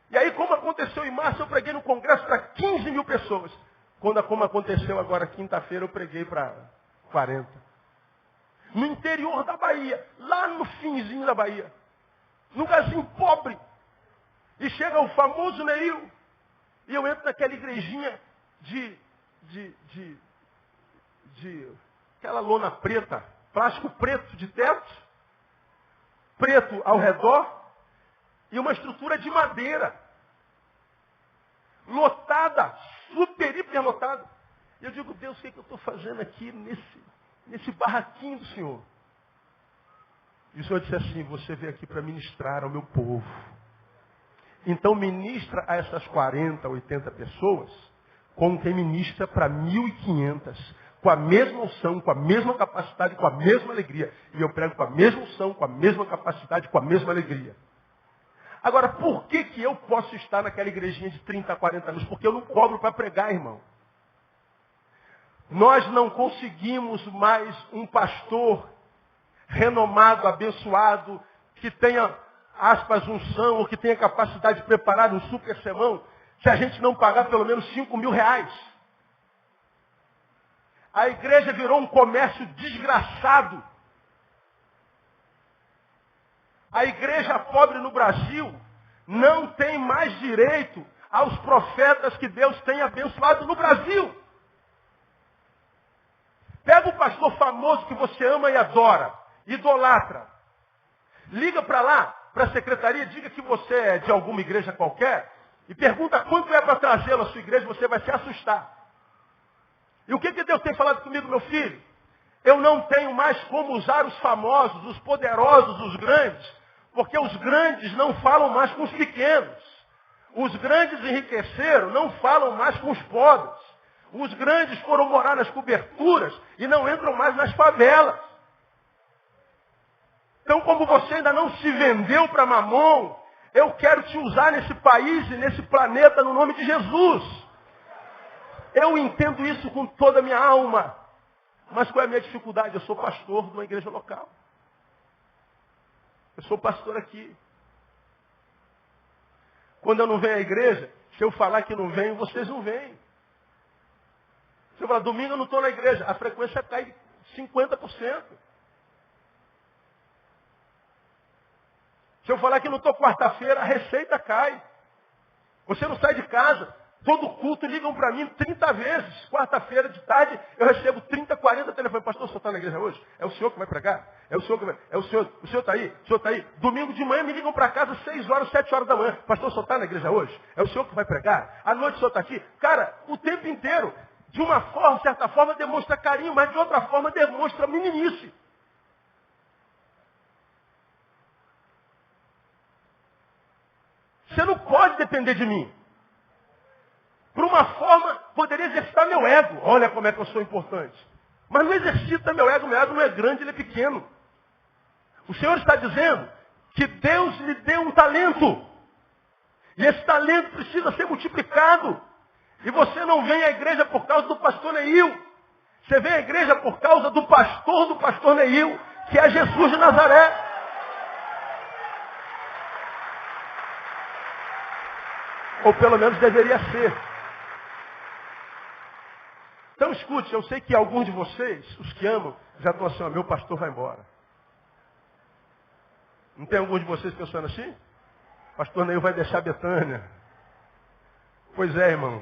E aí, como aconteceu em março, eu preguei no congresso para 15.000 pessoas. Como aconteceu agora, quinta-feira, eu preguei para 40. No interior da Bahia, lá no finzinho da Bahia. Num lugarzinho pobre. E chega o famoso Neil. E eu entro naquela igrejinha de aquela lona preta, plástico preto de teto, preto ao redor, e uma estrutura de madeira, lotada, super, hiper lotada. E eu digo, Deus, o que é que eu estou fazendo aqui nesse barraquinho do Senhor? E o Senhor disse assim, você veio aqui para ministrar ao meu povo. Então ministra a essas 40, 80 pessoas, como quem ministra para 1.500, com a mesma unção, com a mesma capacidade, com a mesma alegria. E eu prego com a mesma unção, com a mesma capacidade, com a mesma alegria. Agora, por que eu posso estar naquela igrejinha de 30 a 40 anos? Porque eu não cobro para pregar, irmão. Nós não conseguimos mais um pastor renomado, abençoado, que tenha, aspas, unção, ou que tenha capacidade de preparar um super sermão, se a gente não pagar pelo menos 5.000 reais. A igreja virou um comércio desgraçado. A igreja pobre no Brasil não tem mais direito aos profetas que Deus tem abençoado no Brasil. Pega o pastor famoso que você ama e adora, idolatra. Liga para lá, para a secretaria, diga que você é de alguma igreja qualquer e pergunta quanto é para trazê-lo à sua igreja, você vai se assustar. E o que Deus tem falado comigo, meu filho? Eu não tenho mais como usar os famosos, os poderosos, os grandes, porque os grandes não falam mais com os pequenos. Os grandes enriqueceram, não falam mais com os pobres. Os grandes foram morar nas coberturas e não entram mais nas favelas. Então, como você ainda não se vendeu para Mamon, eu quero te usar nesse país e nesse planeta no nome de Jesus. Eu entendo isso com toda a minha alma. Mas qual é a minha dificuldade? Eu sou pastor de uma igreja local. Eu sou pastor aqui. Quando eu não venho à igreja, se eu falar que não venho, vocês não vêm. Se eu falar, domingo eu não estou na igreja, a frequência cai 50%. Se eu falar que não estou quarta-feira, a receita cai. Você não sai de casa. Todo culto ligam para mim 30 vezes. Quarta-feira de tarde eu recebo 30, 40 telefones. Pastor, o senhor está na igreja hoje? É o senhor que vai pregar? É o senhor que vai... É o senhor está aí? O senhor está aí? Domingo de manhã me ligam para casa 6 horas, 7 horas da manhã. Pastor, o senhor está na igreja hoje? É o senhor que vai pregar? À noite o senhor está aqui? Cara, o tempo inteiro, de uma forma, certa forma, demonstra carinho, mas de outra forma demonstra meninice. Você não pode depender de mim. Por uma forma, poderia exercitar meu ego. Olha como é que eu sou importante. Mas não exercita meu ego não é grande, ele é pequeno. O Senhor está dizendo que Deus lhe deu um talento. E esse talento precisa ser multiplicado. E você não vem à igreja por causa do pastor Neil. Você vem à igreja por causa do pastor Neil, que é Jesus de Nazaré. Ou pelo menos deveria ser. Então escute, eu sei que alguns de vocês, os que amam, já estão assim, meu pastor vai embora. Não tem alguns de vocês pensando assim? Pastor Neil vai deixar Betânia. Pois é, irmão.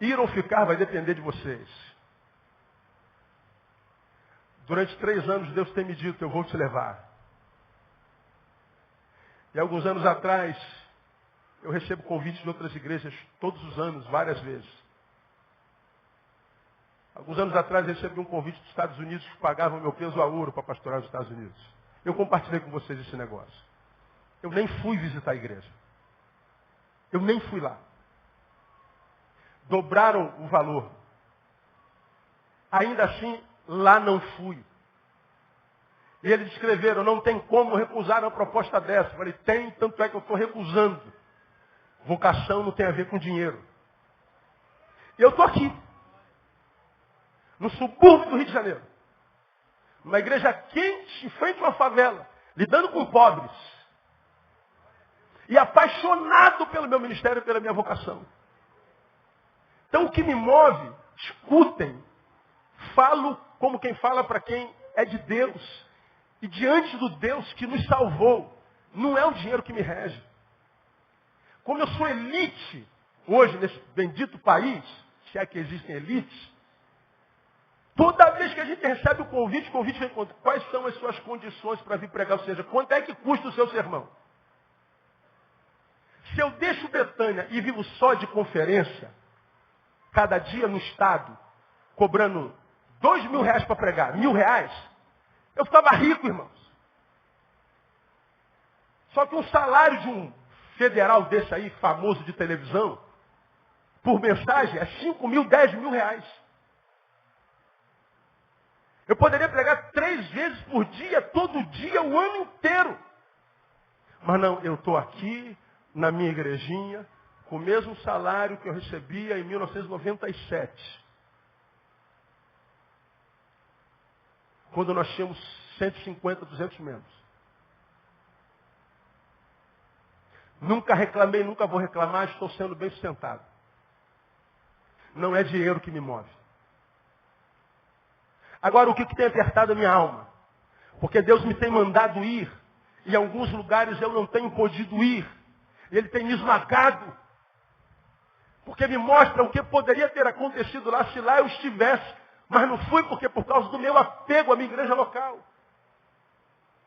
Ir ou ficar vai depender de vocês. Durante 3 anos Deus tem me dito, eu vou te levar. E alguns anos atrás, eu recebo convites de outras igrejas todos os anos, várias vezes. Alguns anos atrás eu recebi um convite dos Estados Unidos que pagavam meu peso a ouro para pastorar os Estados Unidos. Eu compartilhei com vocês esse negócio. Eu nem fui visitar a igreja. Eu nem fui lá. Dobraram o valor. Ainda assim, lá não fui. E eles escreveram, não tem como recusar uma proposta dessa. Eu falei, tem, tanto é que eu estou recusando. Vocação não tem a ver com dinheiro. E eu estou aqui, no subúrbio do Rio de Janeiro. Numa igreja quente, em frente a uma favela, lidando com pobres. E apaixonado pelo meu ministério e pela minha vocação. Então o que me move, escutem, falo como quem fala para quem é de Deus. E diante do Deus que nos salvou, não é o dinheiro que me rege. Como eu sou elite, hoje nesse bendito país, se é que existem elites, toda vez que a gente recebe o convite vem com quais são as suas condições para vir pregar, ou seja, quanto é que custa o seu sermão? Se eu deixo Betânia e vivo só de conferência, cada dia no estado, cobrando R$2.000 para pregar, R$1.000, eu ficava rico, irmãos. Só que um salário de um federal desse aí, famoso de televisão, por mensagem, é 5.000, 10.000 reais. Eu poderia pregar 3 vezes por dia, todo dia, o ano inteiro. Mas não, eu estou aqui, na minha igrejinha, com o mesmo salário que eu recebia em 1997. Quando nós tínhamos 150, 200 membros. Nunca reclamei, nunca vou reclamar, estou sendo bem sustentado. Não é dinheiro que me move. Agora, o que tem apertado a minha alma? Porque Deus me tem mandado ir, e em alguns lugares eu não tenho podido ir. Ele tem me esmagado. Porque me mostra o que poderia ter acontecido lá se lá eu estivesse. Mas não fui porque por causa do meu apego à minha igreja local.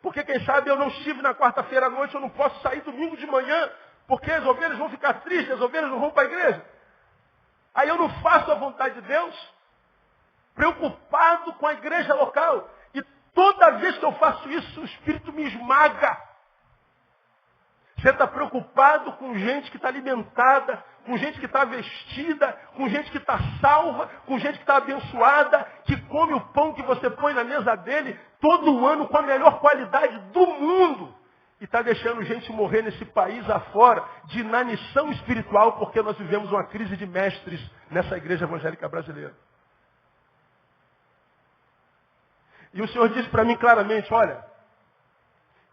Porque quem sabe eu não estive na quarta-feira à noite, eu não posso sair domingo de manhã, porque as ovelhas vão ficar tristes, as ovelhas não vão para a igreja. Aí eu não faço a vontade de Deus, preocupado com a igreja local. E toda vez que eu faço isso, o Espírito me esmaga. Você está preocupado com gente que está alimentada, com gente que está vestida, com gente que está salva, com gente que está abençoada, que come o pão que você põe na mesa dele todo ano com a melhor qualidade do mundo. E está deixando gente morrer nesse país afora de inanição espiritual, porque nós vivemos uma crise de mestres nessa igreja evangélica brasileira. E o Senhor disse para mim claramente, olha,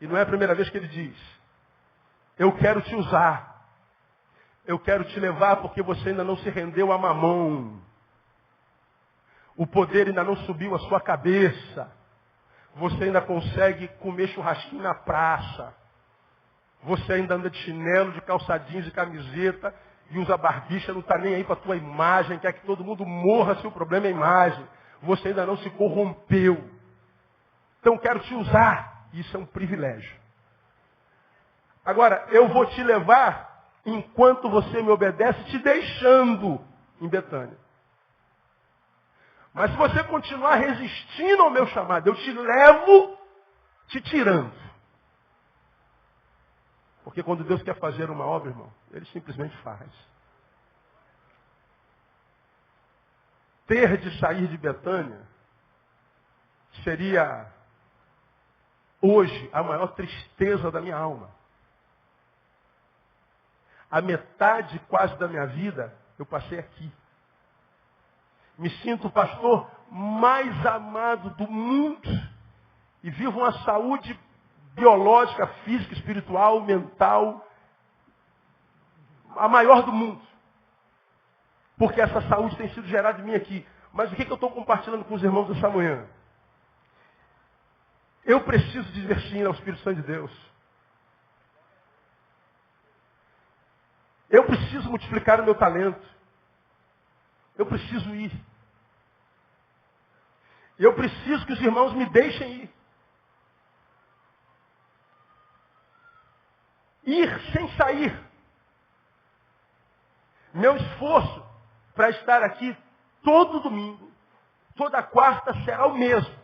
e não é a primeira vez que Ele diz, eu quero te usar. Eu quero te levar porque você ainda não se rendeu a Mamon. O poder ainda não subiu a sua cabeça. Você ainda consegue comer churrasquinho na praça. Você ainda anda de chinelo, de calça jeans e camiseta e usa barbicha, não está nem aí para a tua imagem, quer que todo mundo morra se o problema é a imagem. Você ainda não se corrompeu. Então quero te usar. Isso é um privilégio. Agora, eu vou te levar enquanto você me obedece, te deixando em Betânia. Mas se você continuar resistindo ao meu chamado, eu te levo te tirando. Porque quando Deus quer fazer uma obra, irmão, Ele simplesmente faz. Ter de sair de Betânia seria hoje a maior tristeza da minha alma. A metade quase da minha vida eu passei aqui. Me sinto o pastor mais amado do mundo e vivo uma saúde biológica, física, espiritual, mental, a maior do mundo. Porque essa saúde tem sido gerada em mim aqui. Mas o que eu estou compartilhando com os irmãos essa manhã? Eu preciso dizer sim ao Espírito Santo de Deus. Eu preciso multiplicar o meu talento. Eu preciso ir. Eu preciso que os irmãos me deixem ir. Ir sem sair. Meu esforço para estar aqui todo domingo, toda quarta será o mesmo.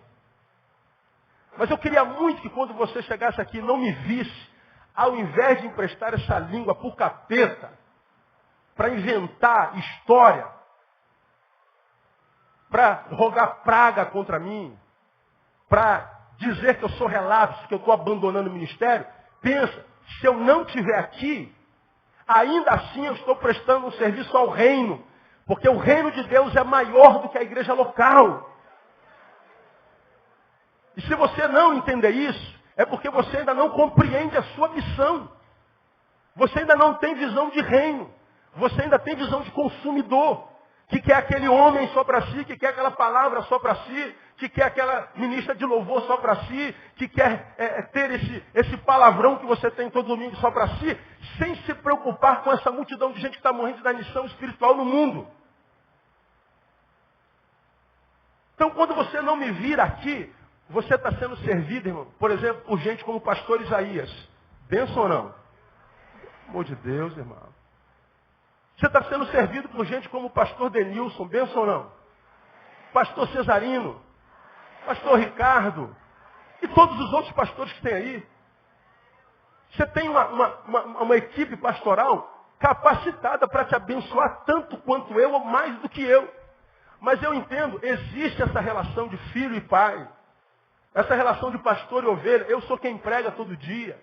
Mas eu queria muito que quando você chegasse aqui não me visse, ao invés de emprestar essa língua para o capeta, para inventar história, para rogar praga contra mim, para dizer que eu sou relapso, que eu estou abandonando o ministério, pensa, se eu não estiver aqui, ainda assim eu estou prestando um serviço ao reino, porque o reino de Deus é maior do que a igreja local. E se você não entender isso, é porque você ainda não compreende a sua missão. Você ainda não tem visão de reino. Você ainda tem visão de consumidor. Que quer aquele homem só para si, que quer aquela palavra só para si, que quer aquela ministra de louvor só para si, que quer ter esse palavrão que você tem todo domingo só para si, sem se preocupar com essa multidão de gente que está morrendo da missão espiritual no mundo. Então, quando você não me vir aqui, você está sendo servido, irmão, por exemplo, por gente como o pastor Isaías. Benção ou não? Pelo amor de Deus, irmão. Você está sendo servido por gente como o pastor Denilson, benção ou não? Pastor Cesarino, pastor Ricardo e todos os outros pastores que tem aí. Você tem uma equipe pastoral capacitada para te abençoar tanto quanto eu ou mais do que eu. Mas eu entendo, existe essa relação de filho e pai. Essa relação de pastor e ovelha. Eu sou quem prega todo dia.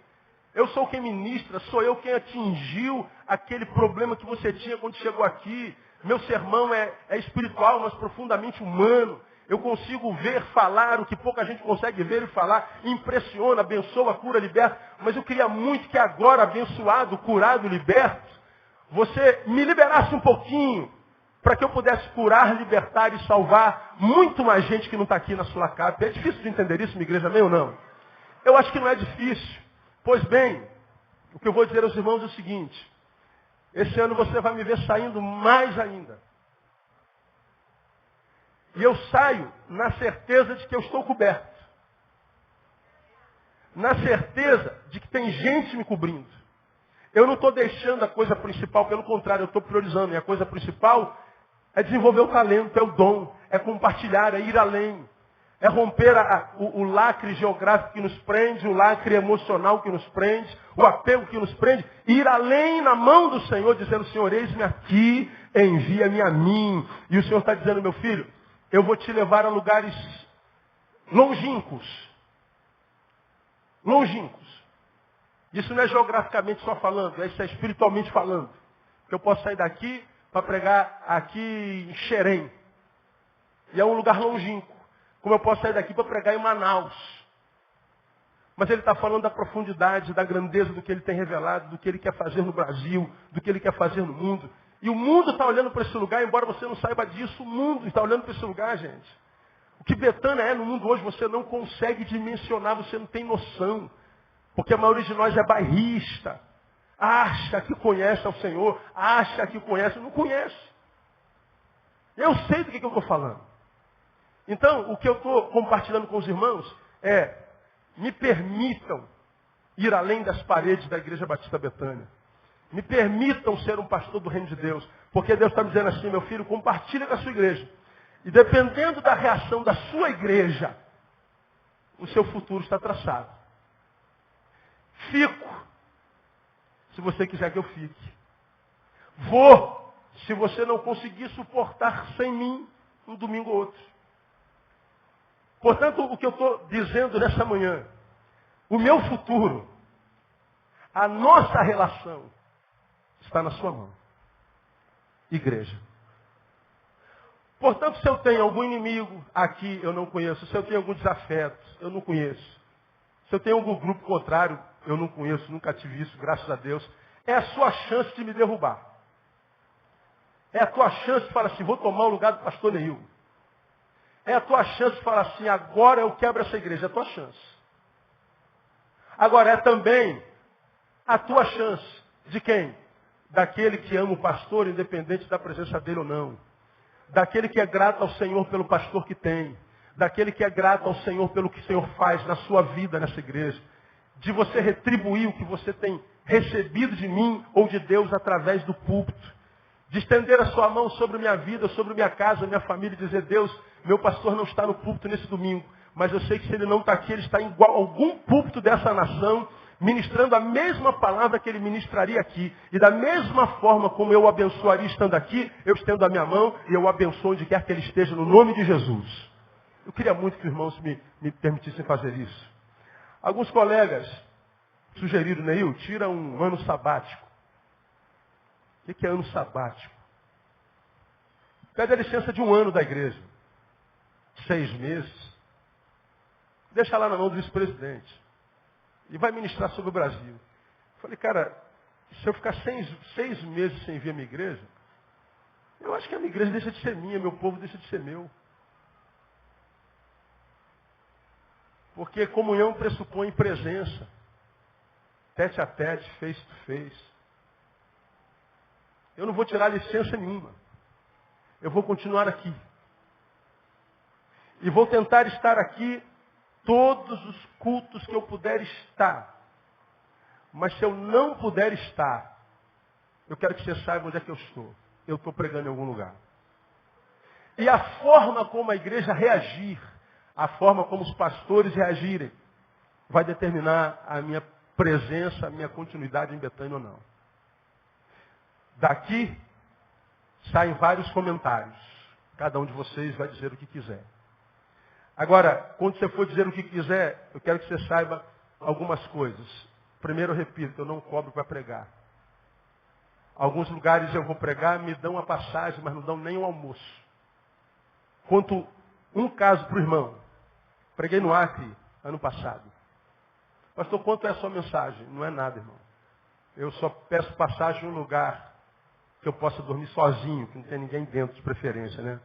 Eu sou quem ministra, sou eu quem atingiu aquele problema que você tinha quando chegou aqui. Meu sermão é espiritual, mas profundamente humano. Eu consigo ver, falar o que pouca gente consegue ver e falar. Impressiona, abençoa, cura, liberta. Mas eu queria muito que agora, abençoado, curado, liberto, você me liberasse um pouquinho para que eu pudesse curar, libertar e salvar muito mais gente que não está aqui na sua casa. É difícil de entender isso, minha igreja, meio ou não? Eu acho que não é difícil. Pois bem, o que eu vou dizer aos irmãos é o seguinte. Esse ano você vai me ver saindo mais ainda. E eu saio na certeza de que eu estou coberto. Na certeza de que tem gente me cobrindo. Eu não estou deixando a coisa principal, pelo contrário, eu estou priorizando. E a coisa principal É desenvolver o talento, é o dom, é compartilhar, é ir além. É romper o lacre geográfico que nos prende, o lacre emocional que nos prende, o apego que nos prende. Ir além na mão do Senhor, dizendo, Senhor, eis-me aqui, envia-me a mim. E o Senhor está dizendo, meu filho, eu vou te levar a lugares longínquos. Longínquos. Isso não é geograficamente só falando, isso é espiritualmente falando. Que eu posso sair daqui para pregar aqui em Xerém. E é um lugar longínquo. Como eu posso sair daqui para pregar em Manaus. Mas ele está falando da profundidade, da grandeza do que ele tem revelado, do que ele quer fazer no Brasil, do que ele quer fazer no mundo. E o mundo está olhando para esse lugar, embora você não saiba disso, o mundo está olhando para esse lugar, gente. O que Betânia é no mundo hoje, você não consegue dimensionar, você não tem noção. Porque a maioria de nós é bairrista. Acha que conhece ao Senhor, acha que conhece, não conhece. Eu sei do que eu estou falando. Então, o que eu estou compartilhando com os irmãos é, me permitam ir além das paredes da Igreja Batista Betânia. Me permitam ser um pastor do Reino de Deus. Porque Deus está me dizendo assim, meu filho, compartilha com a sua igreja. E dependendo da reação da sua igreja, o seu futuro está traçado. Fico, se você quiser que eu fique. Vou, se você não conseguir suportar sem mim um domingo ou outro. Portanto, o que eu estou dizendo nessa manhã, o meu futuro, a nossa relação, está na sua mão. Igreja. Portanto, se eu tenho algum inimigo aqui, eu não conheço. Se eu tenho algum desafeto, eu não conheço. Se eu tenho algum grupo contrário, eu não conheço, nunca tive isso, graças a Deus. É a sua chance de me derrubar. É a tua chance de falar assim, vou tomar o lugar do pastor Neil. É a tua chance de falar assim, agora eu quebro essa igreja. É a tua chance. Agora, é também a tua chance. De quem? Daquele que ama o pastor, independente da presença dele ou não. Daquele que é grato ao Senhor pelo pastor que tem. Daquele que é grato ao Senhor pelo que o Senhor faz na sua vida nessa igreja. De você retribuir o que você tem recebido de mim ou de Deus através do púlpito. De estender a sua mão sobre minha vida, sobre minha casa, minha família e dizer, Deus, meu pastor não está no púlpito nesse domingo. Mas eu sei que se ele não está aqui, ele está em algum púlpito dessa nação, ministrando a mesma palavra que ele ministraria aqui. E da mesma forma como eu o abençoaria estando aqui, eu estendo a minha mão e eu o abençoo onde quer que ele esteja, no nome de Jesus. Eu queria muito que os irmãos me permitissem fazer isso. Alguns colegas sugeriram, Neil, tira um ano sabático. O que é ano sabático? Pede a licença de um ano da igreja. 6 meses. Deixa lá na mão do vice-presidente. E vai ministrar sobre o Brasil. Falei, cara, se eu ficar 6 meses sem vir a minha igreja, eu acho que a minha igreja deixa de ser minha, meu povo deixa de ser meu. Porque comunhão pressupõe presença. Tete a tete, face to face. Eu não vou tirar licença nenhuma. Eu vou continuar aqui. E vou tentar estar aqui todos os cultos que eu puder estar. Mas se eu não puder estar, eu quero que você saiba onde é que eu estou. Eu estou pregando em algum lugar. E a forma como a igreja reagir, a forma como os pastores reagirem, vai determinar a minha presença, a minha continuidade em Betânia ou não. Daqui saem vários comentários. Cada um de vocês vai dizer o que quiser. Agora, quando você for dizer o que quiser, eu quero que você saiba algumas coisas. Primeiro, eu repito, eu não cobro para pregar. Alguns lugares eu vou pregar, me dão a passagem, mas não dão nem o almoço. Conto um caso para o irmão. Preguei no Acre, ano passado. Pastor, quanto é a sua mensagem? Não é nada, irmão. Eu só peço passagem em um lugar que eu possa dormir sozinho, que não tem ninguém dentro, de preferência, né?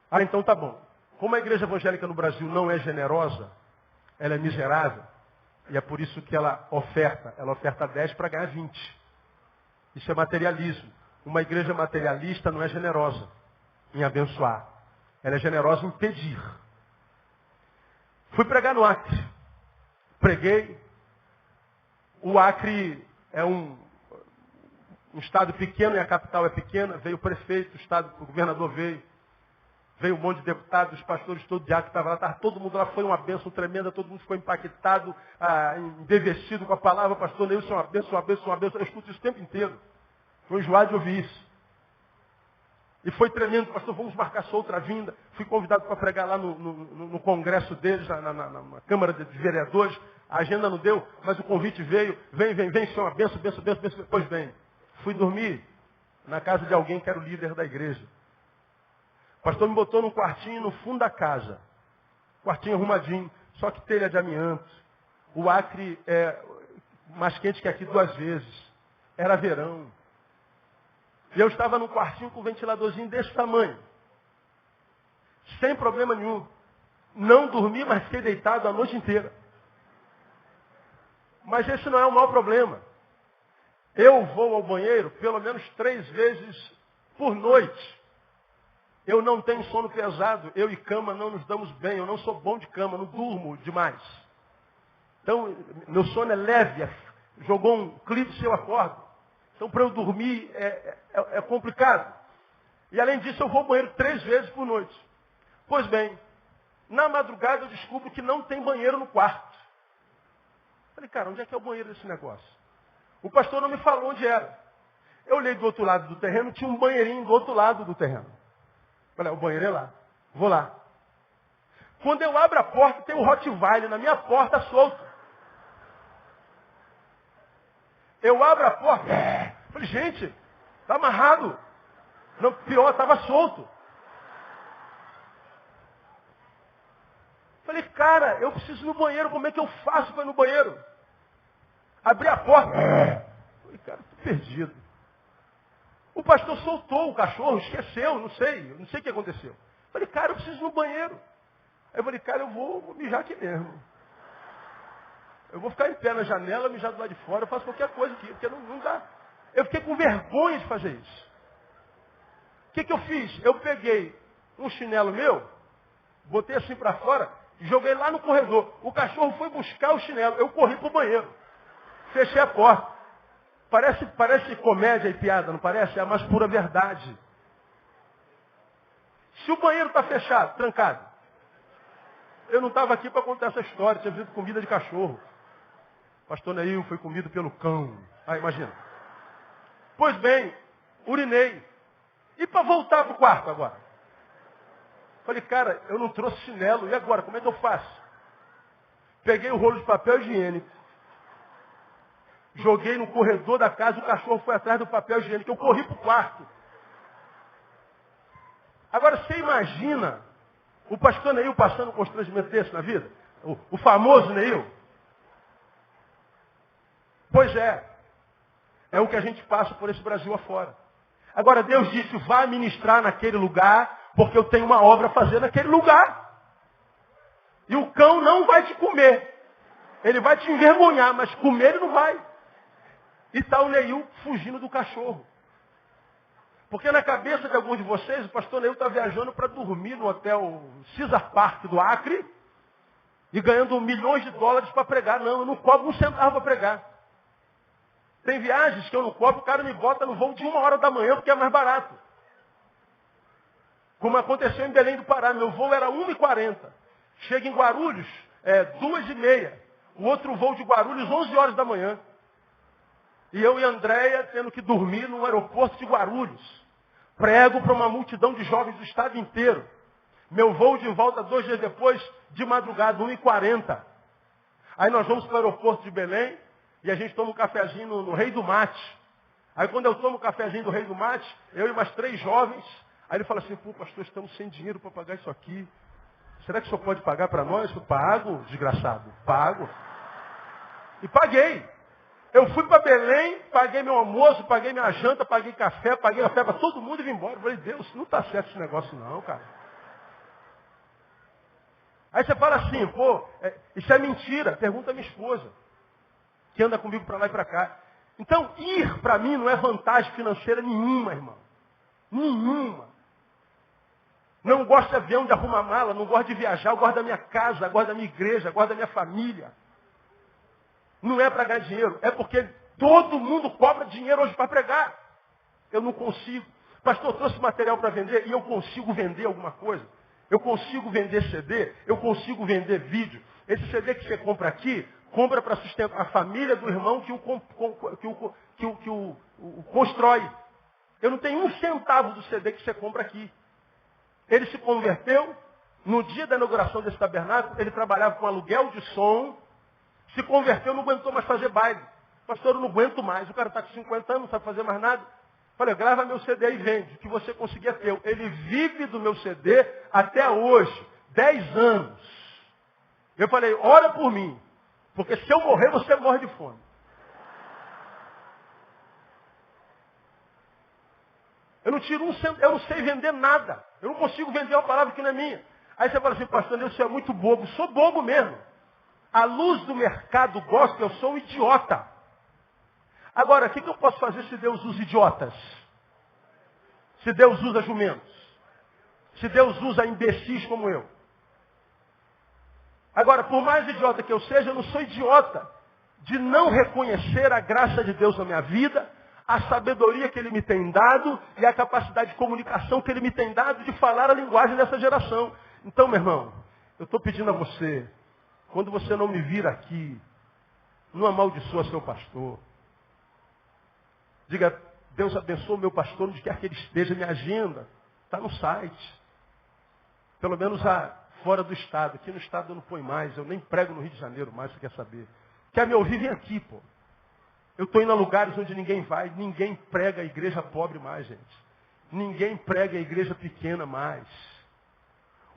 Ah, então tá bom. Como a igreja evangélica no Brasil não é generosa, ela é miserável, e é por isso que ela oferta 10 para ganhar 20. Isso é materialismo. Uma igreja materialista não é generosa em abençoar. Ela é generosa em pedir. Fui pregar no Acre. Preguei. O Acre é um Um estado pequeno e a capital é pequena. Veio o prefeito, o governador veio. Veio um monte de deputados, os pastores, todo dia que estava lá, estava todo mundo lá, foi uma bênção tremenda, todo mundo ficou impactado, embevecido com a palavra, pastor Neilson, uma bênção, uma bênção, uma bênção. Eu escuto isso o tempo inteiro. Foi enjoado de ouvir isso. E foi tremendo, pastor, vamos marcar sua outra vinda. Fui convidado para pregar lá no congresso deles, na Câmara de Vereadores. A agenda não deu, mas o convite veio. Vem, senhor, uma bênção, bênção, bênção, bênção. Pois bem, fui dormir na casa de alguém que era o líder da igreja. O pastor me botou num quartinho no fundo da casa. Quartinho arrumadinho, só que telha de amianto. O Acre é mais quente que aqui 2 vezes. Era verão. E eu estava num quartinho com um ventiladorzinho desse tamanho. Sem problema nenhum. Não dormi, mas fiquei deitado a noite inteira. Mas esse não é o maior problema. Eu vou ao banheiro pelo menos 3 vezes por noite. Eu não tenho sono pesado. Eu e cama não nos damos bem. Eu não sou bom de cama, não durmo demais. Então, meu sono é leve. Jogou um clipe e eu acordo. Então, para eu dormir é complicado. E, além disso, eu vou ao banheiro 3 vezes por noite. Pois bem, na madrugada eu descubro que não tem banheiro no quarto. Falei, cara, onde é que é o banheiro desse negócio? O pastor não me falou onde era. Eu olhei do outro lado do terreno, tinha um banheirinho do outro lado do terreno. Falei, o banheiro é lá. Vou lá. Quando eu abro a porta, tem um Rottweiler na minha porta solto. Eu abro a porta. Falei, gente, está amarrado. Não, pior, estava solto. Falei, cara, eu preciso ir no banheiro. Como é que eu faço para ir no banheiro? Abri a porta. Falei, cara, estou perdido. O pastor soltou o cachorro, esqueceu, não sei o que aconteceu. Falei, cara, eu preciso ir no banheiro. Aí eu falei, cara, eu vou mijar aqui mesmo. Eu vou ficar em pé na janela, mijar do lado de fora, eu faço qualquer coisa aqui, porque não dá. Eu fiquei com vergonha de fazer isso. O que eu fiz? Eu peguei um chinelo meu, botei assim para fora, e joguei lá no corredor. O cachorro foi buscar o chinelo, eu corri para o banheiro. Fechei a porta. Parece comédia e piada, não parece? É a mais pura verdade. Se o banheiro está fechado, trancado, eu não estava aqui para contar essa história, tinha visto comida de cachorro. Pastor Neil foi comido pelo cão. Ah, imagina. Pois bem, urinei. E para voltar para o quarto agora? Falei, cara, eu não trouxe chinelo, e agora? Como é que eu faço? Peguei o rolo de papel higiênico. Joguei no corredor da casa, o cachorro foi atrás do papel higiênico. Eu corri para o quarto. Agora, você imagina o pastor Neil passando um constrangimento desse na vida? O famoso Neil? Pois é. É o que a gente passa por esse Brasil afora. Agora, Deus disse, vá ministrar naquele lugar, porque eu tenho uma obra a fazer naquele lugar. E o cão não vai te comer. Ele vai te envergonhar, mas comer ele não vai. E está o Neil fugindo do cachorro. Porque na cabeça de alguns de vocês, o pastor Neil está viajando para dormir no hotel Caesar Park do Acre e ganhando milhões de dólares para pregar. Não, eu não cobro 1 centavo para pregar. Tem viagens que eu não cobro, o cara me bota no voo de 1h da manhã porque é mais barato. Como aconteceu em Belém do Pará, meu voo era 1h40. Chega em Guarulhos, 2h30. O outro voo de Guarulhos, 11h da manhã. E eu e a Andréia tendo que dormir no aeroporto de Guarulhos. Prego para uma multidão de jovens do estado inteiro. Meu voo de volta 2 dias depois, de madrugada, 1h40. Aí nós vamos para o aeroporto de Belém e a gente toma um cafezinho no Rei do Mate. Aí quando eu tomo o cafezinho do Rei do Mate, eu e mais 3 jovens, aí ele fala assim, pô, pastor, estamos sem dinheiro para pagar isso aqui. Será que o senhor pode pagar para nós? Eu pago, desgraçado. Pago. E paguei. Eu fui para Belém, paguei meu almoço, paguei minha janta, paguei café para todo mundo e vim embora. Eu falei, Deus, não está certo esse negócio não, cara. Aí você fala assim, pô, isso é mentira. Pergunta a minha esposa, que anda comigo para lá e para cá. Então, ir para mim não é vantagem financeira nenhuma, irmão. Nenhuma. Não gosto de avião, de arrumar mala, não gosto de viajar, eu gosto da minha casa, gosto da minha igreja, gosto da minha família. Não é para ganhar dinheiro, é porque todo mundo cobra dinheiro hoje para pregar. Eu não consigo. Pastor, eu trouxe material para vender e eu consigo vender alguma coisa. Eu consigo vender CD, eu consigo vender vídeo. Esse CD que você compra aqui, compra para sustentar a família do irmão que o constrói. Eu não tenho um centavo do CD que você compra aqui. Ele se converteu, no dia da inauguração desse tabernáculo, ele trabalhava com aluguel de som, se converteu, não aguentou mais fazer baile. Pastor, eu não aguento mais, o cara está com 50 anos, não sabe fazer mais nada. Falei, grava meu CD e vende, o que você conseguir é teu. Ele vive do meu CD até hoje, 10 anos. Eu falei, ora por mim, porque se eu morrer, você morre de fome. Eu não tiro um centavo, eu não sei vender nada. Eu não consigo vender uma palavra que não é minha. Aí você fala assim, pastor, você é muito bobo. Sou bobo mesmo. À luz do mercado gospel, eu sou um idiota. Agora, o que eu posso fazer se Deus usa idiotas? Se Deus usa jumentos? Se Deus usa imbecis como eu? Agora, por mais idiota que eu seja, eu não sou idiota de não reconhecer a graça de Deus na minha vida, a sabedoria que Ele me tem dado e a capacidade de comunicação que Ele me tem dado de falar a linguagem dessa geração. Então, meu irmão, eu estou pedindo a você, quando você não me vir aqui, não amaldiçoa seu pastor. Diga, Deus abençoe o meu pastor, onde quer que ele esteja, minha agenda está no site. Pelo menos fora do estado. Aqui no estado eu não ponho mais, eu nem prego no Rio de Janeiro mais, você quer saber. Quer me ouvir? Vem aqui, pô. Eu estou indo a lugares onde ninguém vai, ninguém prega a igreja pobre mais, gente. Ninguém prega a igreja pequena mais.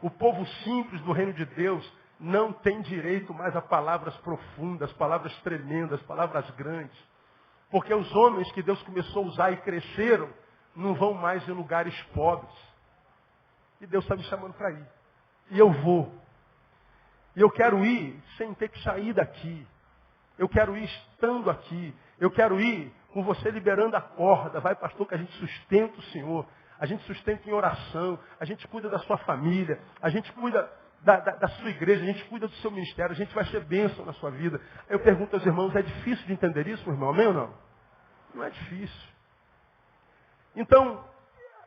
O povo simples do reino de Deus não tem direito mais a palavras profundas, palavras tremendas, palavras grandes. Porque os homens que Deus começou a usar e cresceram, não vão mais em lugares pobres. E Deus está me chamando para ir. E eu vou. E eu quero ir sem ter que sair daqui. Eu quero ir estando aqui. Eu quero ir com você liberando a corda. Vai, pastor, que a gente sustenta o Senhor. A gente sustenta em oração. A gente cuida da sua família. A gente cuida da sua igreja. A gente cuida do seu ministério. A gente vai ser bênção na sua vida. Eu pergunto aos irmãos, é difícil de entender isso, meu irmão? Amém ou não? Não é difícil. Então,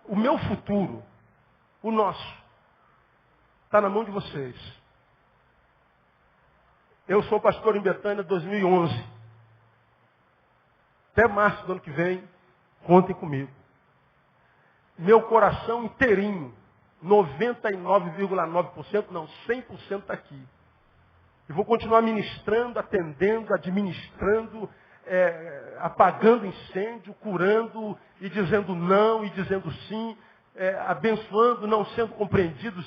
o meu futuro, o nosso, está na mão de vocês. Eu sou pastor em Betânia 2011. Até março do ano que vem, contem comigo. Meu coração inteirinho, 99,9%, não, 100% está aqui. Eu vou continuar ministrando, atendendo, administrando, apagando incêndio, curando e dizendo não e dizendo sim, abençoando, não sendo compreendido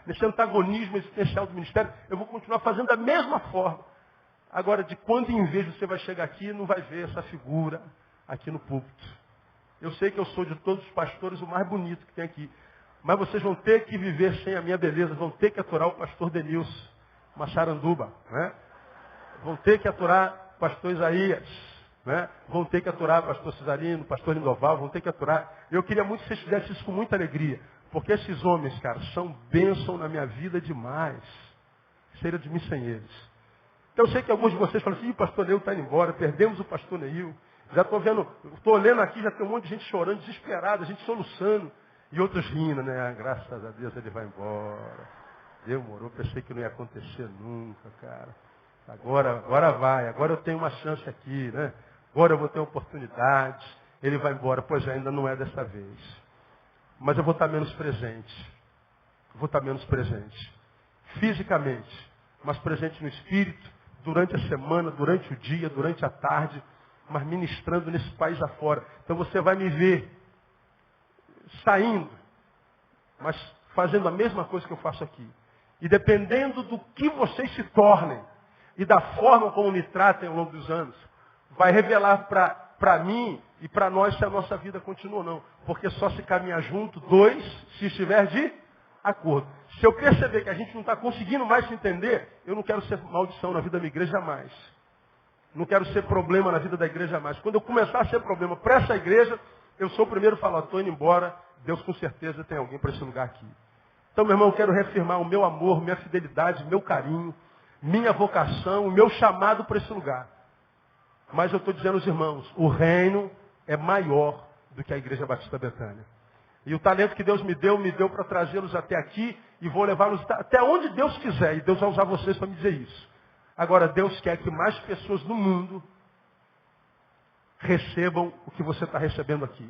nesse antagonismo existencial do ministério. Eu vou continuar fazendo da mesma forma. Agora, de quando em vez você vai chegar aqui, não vai ver essa figura aqui no púlpito. Eu sei que eu sou de todos os pastores o mais bonito que tem aqui. Mas vocês vão ter que viver sem a minha beleza, vão ter que aturar o pastor Denilson, Massaranduba, né? Vão ter que aturar o pastor Isaías, né? Vão ter que aturar o pastor Cesarino, o pastor Lindoval, vão ter que aturar. Eu queria muito que vocês fizessem isso com muita alegria, porque esses homens, cara, são bênção na minha vida demais. Seria de mim sem eles. Então eu sei que alguns de vocês falam assim, o pastor Neil está indo embora, perdemos o pastor Neil. Já estou vendo, estou olhando aqui, já tem um monte de gente chorando, desesperada, a gente soluçando. E outros rindo, né? Graças a Deus ele vai embora. Demorou, pensei que não ia acontecer nunca, cara. Agora vai, agora eu tenho uma chance aqui, né? Agora eu vou ter oportunidade. Ele vai embora, pois ainda não é dessa vez. Mas eu vou estar menos presente. Vou estar menos presente. Fisicamente, mas presente no espírito, durante a semana, durante o dia, durante a tarde, mas ministrando nesse país afora. Então você vai me ver saindo, mas fazendo a mesma coisa que eu faço aqui. E dependendo do que vocês se tornem e da forma como me tratem ao longo dos anos, vai revelar para mim e para nós se a nossa vida continua ou não. Porque só se caminhar junto, dois, se estiver de acordo. Se eu perceber que a gente não está conseguindo mais se entender, eu não quero ser maldição na vida da minha igreja jamais. Não quero ser problema na vida da igreja jamais. Quando eu começar a ser problema para essa igreja, eu sou o primeiro a falar, estou indo embora, Deus com certeza tem alguém para esse lugar aqui. Então, meu irmão, eu quero reafirmar o meu amor, minha fidelidade, meu carinho, minha vocação, o meu chamado para esse lugar. Mas eu estou dizendo aos irmãos, o reino é maior do que a Igreja Batista Betânia. E o talento que Deus me deu para trazê-los até aqui e vou levá-los até onde Deus quiser. E Deus vai usar vocês para me dizer isso. Agora, Deus quer que mais pessoas no mundo recebam o que você está recebendo aqui.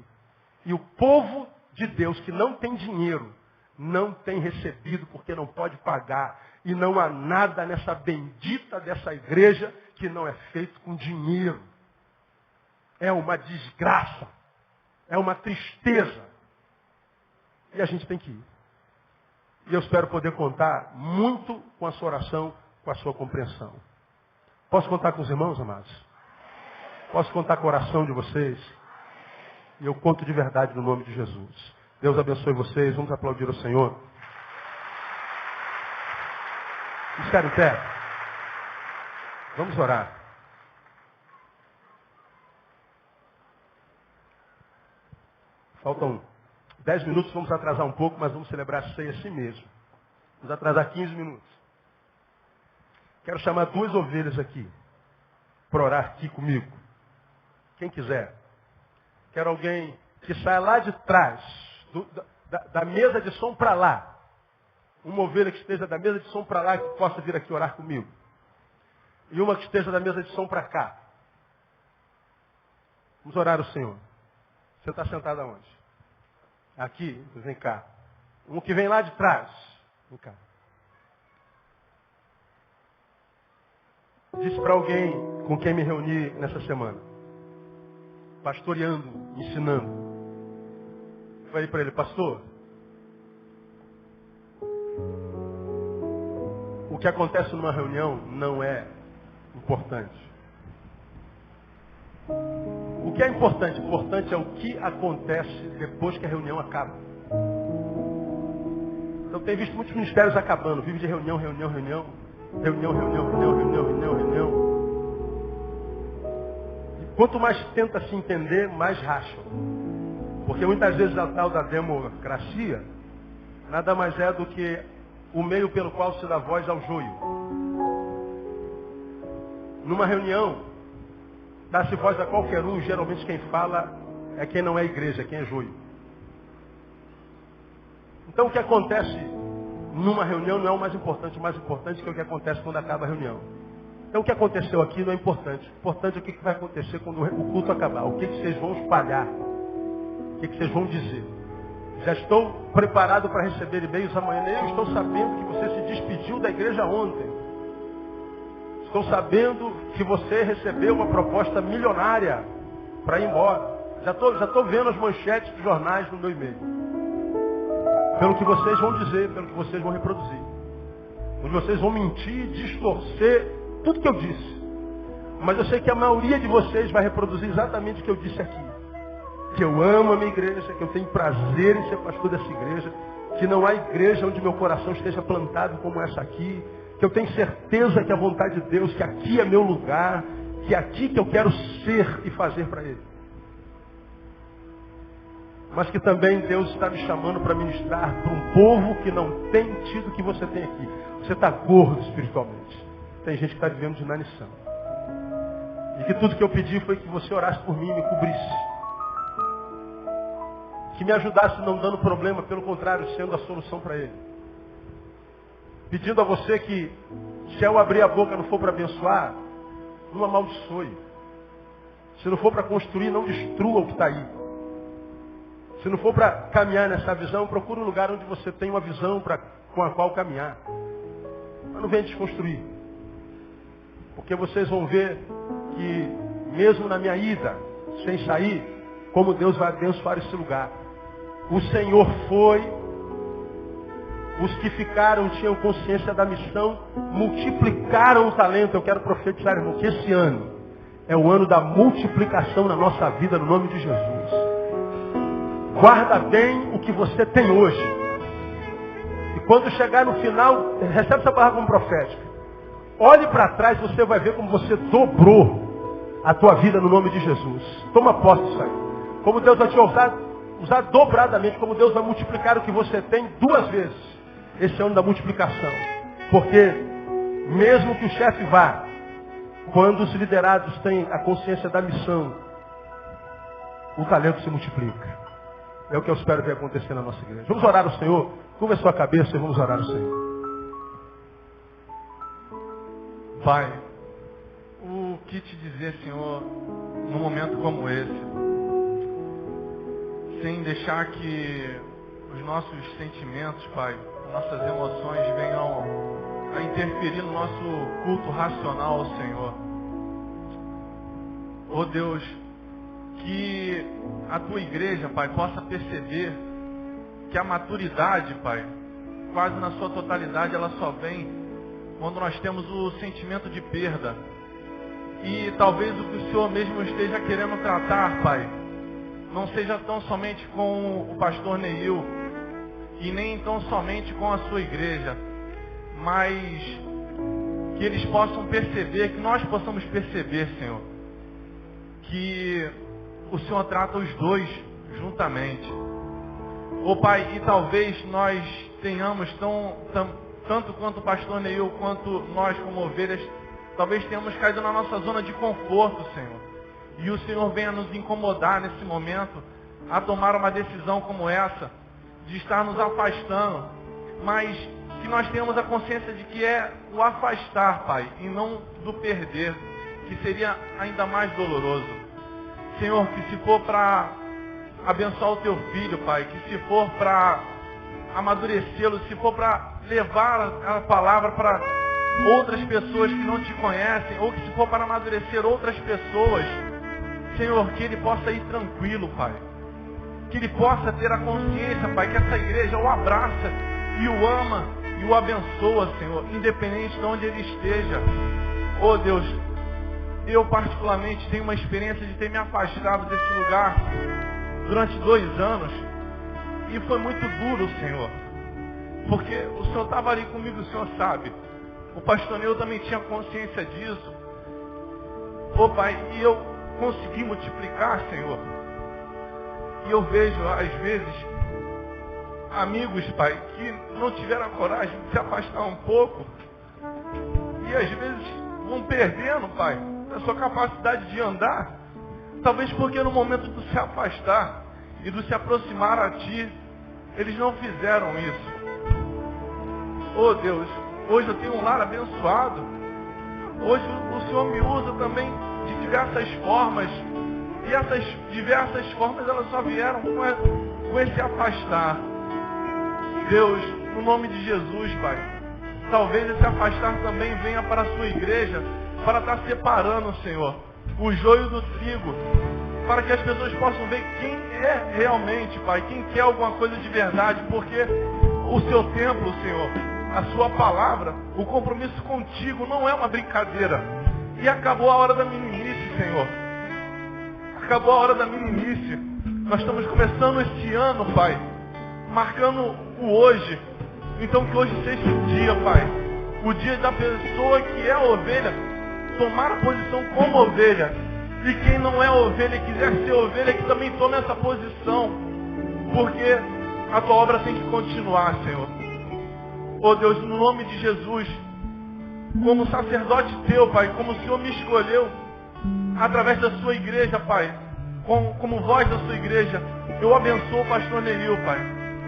E o povo de Deus que não tem dinheiro, não tem recebido porque não pode pagar. E não há nada nessa bendita dessa igreja que não é feito com dinheiro. É uma desgraça. É uma tristeza. E a gente tem que ir. E eu espero poder contar muito com a sua oração, com a sua compreensão. Posso contar com os irmãos, amados? Posso contar com a oração de vocês? E eu conto de verdade no nome de Jesus. Deus abençoe vocês. Vamos aplaudir o Senhor. Ficar em pé. Vamos orar. Faltam 10 minutos, vamos atrasar um pouco, mas vamos celebrar a ceia assim mesmo. Vamos atrasar 15 minutos. Quero chamar 2 ovelhas aqui para orar aqui comigo. Quem quiser. Quero alguém que saia lá de trás, da mesa de som para lá. Uma ovelha que esteja da mesa de som para lá, que possa vir aqui orar comigo. E uma que esteja da mesa de som para cá. Vamos orar ao Senhor. Você está sentado aonde? Aqui? Vem cá. Um que vem lá de trás. Vem cá. Disse para alguém com quem me reuni nessa semana. Pastoreando, ensinando. Falei para ele, pastor, o que acontece numa reunião não é importante. O que é importante? Importante é o que acontece depois que a reunião acaba. Então tem visto muitos ministérios acabando, vive de reunião. E quanto mais tenta se entender, mais racham. Porque muitas vezes a tal da democracia nada mais é do que o meio pelo qual se dá voz ao joio. Numa reunião, dá-se voz a qualquer um, geralmente quem fala é quem não é igreja, quem é joio. Então o que acontece numa reunião não é o mais importante é o que acontece quando acaba a reunião. Então o que aconteceu aqui não é importante. O importante é o que vai acontecer quando o culto acabar. O que vocês vão espalhar. O que vocês vão dizer. Já estou preparado para receber e-mails amanhã. Eu estou sabendo que você se despediu da igreja ontem. Estou sabendo que você recebeu uma proposta milionária para ir embora. Já estou vendo as manchetes dos jornais no meu e-mail. Pelo que vocês vão dizer, pelo que vocês vão reproduzir. Onde vocês vão mentir, distorcer tudo que eu disse. Mas eu sei que a maioria de vocês vai reproduzir exatamente o que eu disse aqui. Que eu amo a minha igreja, que eu tenho prazer em ser pastor dessa igreja, que não há igreja onde meu coração esteja plantado como essa aqui, que eu tenho certeza que a vontade de Deus, que aqui é meu lugar, que é aqui que eu quero ser e fazer para Ele. Mas que também Deus está me chamando para ministrar para um povo que não tem tido o que você tem aqui. Você está gordo espiritualmente. Tem gente que está vivendo de inanição. E que tudo que eu pedi foi que você orasse por mim e me cobrisse. Que me ajudasse não dando problema, pelo contrário, sendo a solução para ele. Pedindo a você que, se eu abrir a boca não for para abençoar, não amaldiçoe. Se não for para construir, não destrua o que está aí. Se não for para caminhar nessa visão, procure um lugar onde você tem uma visão com a qual caminhar. Mas não venha desconstruir. Porque vocês vão ver que, mesmo na minha ida, sem sair, como Deus vai abençoar esse lugar. O Senhor foi, os que ficaram tinham consciência da missão, multiplicaram o talento. Eu quero profetizar, irmão, que esse ano é o ano da multiplicação na nossa vida, no nome de Jesus. Guarda bem o que você tem hoje. E quando chegar no final, recebe essa palavra como profética. Olhe para trás, você vai ver como você dobrou a tua vida no nome de Jesus. Toma posse disso aí. Como Deus vai te usar dobradamente, como Deus vai multiplicar o que você tem 2 vezes. Esse ano da multiplicação. Porque mesmo que o chefe vá, quando os liderados têm a consciência da missão, o talento se multiplica. É o que eu espero ver acontecer na nossa igreja. Vamos orar ao Senhor. Curva a sua cabeça e vamos orar ao Senhor. Pai, o que te dizer, Senhor, num momento como esse, sem deixar que os nossos sentimentos, Pai, nossas emoções venham a interferir no nosso culto racional ao Senhor. Oh Deus, que a tua igreja, Pai, possa perceber que a maturidade, Pai, quase na sua totalidade, ela só vem quando nós temos o sentimento de perda. E talvez o que o Senhor mesmo esteja querendo tratar, Pai, não seja tão somente com o pastor Neil, e nem tão somente com a sua igreja, mas que eles possam perceber, que nós possamos perceber, Senhor, que o Senhor trata os dois juntamente. Ô Pai, e talvez nós tenhamos tanto quanto o pastor Neil, quanto nós como ovelhas, talvez tenhamos caído na nossa zona de conforto, Senhor. E o Senhor venha nos incomodar nesse momento a tomar uma decisão como essa, de estar nos afastando, mas que nós tenhamos a consciência de que é o afastar, Pai, e não do perder, que seria ainda mais doloroso. Senhor, que se for para abençoar o teu filho, Pai, que se for para amadurecê-lo, se for para levar a palavra para outras pessoas que não te conhecem, ou que se for para amadurecer outras pessoas, Senhor, que ele possa ir tranquilo, Pai. Que ele possa ter a consciência, Pai, que essa igreja o abraça e o ama e o abençoa, Senhor, independente de onde ele esteja. Oh Deus, eu particularmente tenho uma experiência de ter me afastado desse lugar durante 2 anos. E foi muito duro, Senhor. Porque o Senhor estava ali comigo, o Senhor sabe. O pastor Neu também tinha consciência disso. Oh Pai, e eu consegui multiplicar, Senhor. E eu vejo, às vezes, amigos, Pai, que não tiveram a coragem de se afastar um pouco. E às vezes vão perdendo, Pai, a sua capacidade de andar. Talvez porque no momento de se afastar e de se aproximar a Ti, eles não fizeram isso. Oh Deus, hoje eu tenho um lar abençoado. Hoje o Senhor me usa também de diversas formas. E essas diversas formas, elas só vieram com esse afastar. Deus, no nome de Jesus, Pai, talvez esse afastar também venha para a sua igreja, para estar separando, Senhor, o joio do trigo, para que as pessoas possam ver quem é realmente, Pai, quem quer alguma coisa de verdade, porque o seu templo, Senhor, a sua palavra, o compromisso contigo não é uma brincadeira. E acabou a hora da meninice, Senhor. Acabou a hora da meninice. Nós estamos começando este ano, Pai, marcando o hoje. Então que hoje seja o dia, Pai, o dia da pessoa que é ovelha tomar a posição como ovelha. E quem não é ovelha e quiser ser ovelha, que também tome essa posição. Porque a tua obra tem que continuar, Senhor. Oh Deus, no nome de Jesus, como sacerdote teu, Pai, como o Senhor me escolheu, através da sua igreja, Pai, como voz da sua igreja, eu abençoo o pastor Neil, Pai,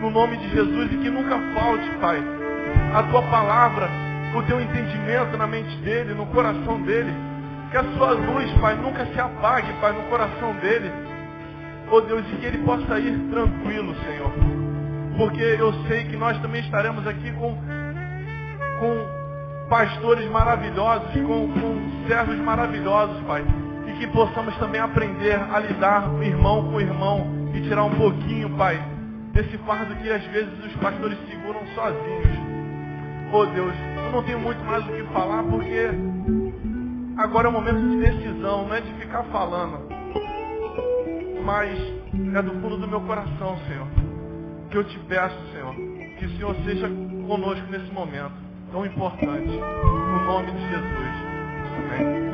no nome de Jesus, e que nunca falte, Pai, a tua palavra, o teu entendimento na mente dele, no coração dele, que a sua luz, Pai, nunca se apague, Pai, no coração dele. Oh Deus, e que ele possa ir tranquilo, Senhor, porque eu sei que nós também estaremos aqui com pastores maravilhosos, com servos maravilhosos, Pai, e que possamos também aprender a lidar irmão com irmão e tirar um pouquinho, Pai, desse fardo que às vezes os pastores seguram sozinhos. Oh Deus, eu não tenho muito mais o que falar, porque agora é o momento de decisão, não é de ficar falando, mas é do fundo do meu coração, Senhor, que eu te peço, Senhor, que o Senhor seja conosco nesse momento tão importante, no nome de Jesus. Amém.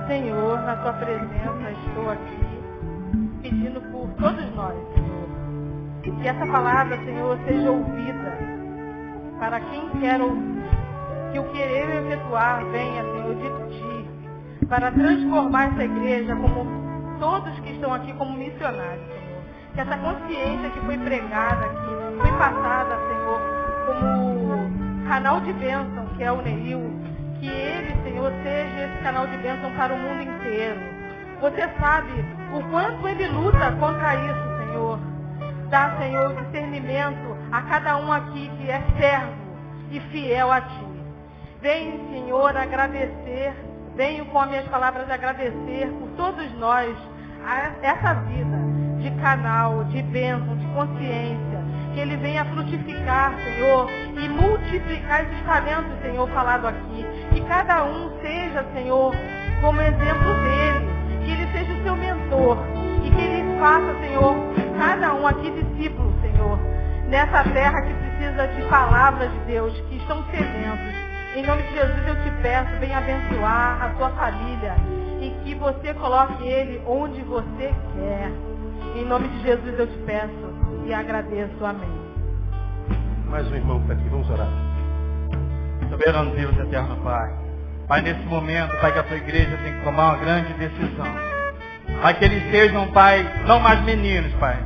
Senhor, na tua presença estou aqui pedindo por todos nós, Senhor, que essa palavra, Senhor, seja ouvida para quem quer ouvir, que o querer efetuar venha, Senhor, de ti, para transformar essa igreja, como todos que estão aqui como missionários, Senhor. Que essa consciência que foi pregada aqui, foi passada, Senhor, como canal de bênção, que é o Neil, que ele, Senhor, seja esse canal de bênção para o mundo inteiro. Você sabe o quanto ele luta contra isso, Senhor. Dá, Senhor, discernimento a cada um aqui que é servo e fiel a Ti. Venho, Senhor, agradecer, venho com as minhas palavras agradecer por todos nós, essa vida de canal, de bênção, de consciência, que ele venha frutificar, Senhor, e multiplicar esses talentos, Senhor, falado aqui. Que cada um seja, Senhor, como exemplo dele, que ele seja o seu mentor e que ele faça, Senhor, cada um aqui discípulo, Senhor, nessa terra que precisa de palavras de Deus, que estão sedentos. Em nome de Jesus eu te peço, venha abençoar a sua família e que você coloque ele onde você quer. Em nome de Jesus eu te peço e agradeço. Amém. Mais um irmão que está aqui, vamos orar. Soberano Deus, eterno Pai. Pai, nesse momento, Pai, que a tua igreja tem que tomar uma grande decisão. Pai, que eles sejam, Pai, não mais meninos, Pai,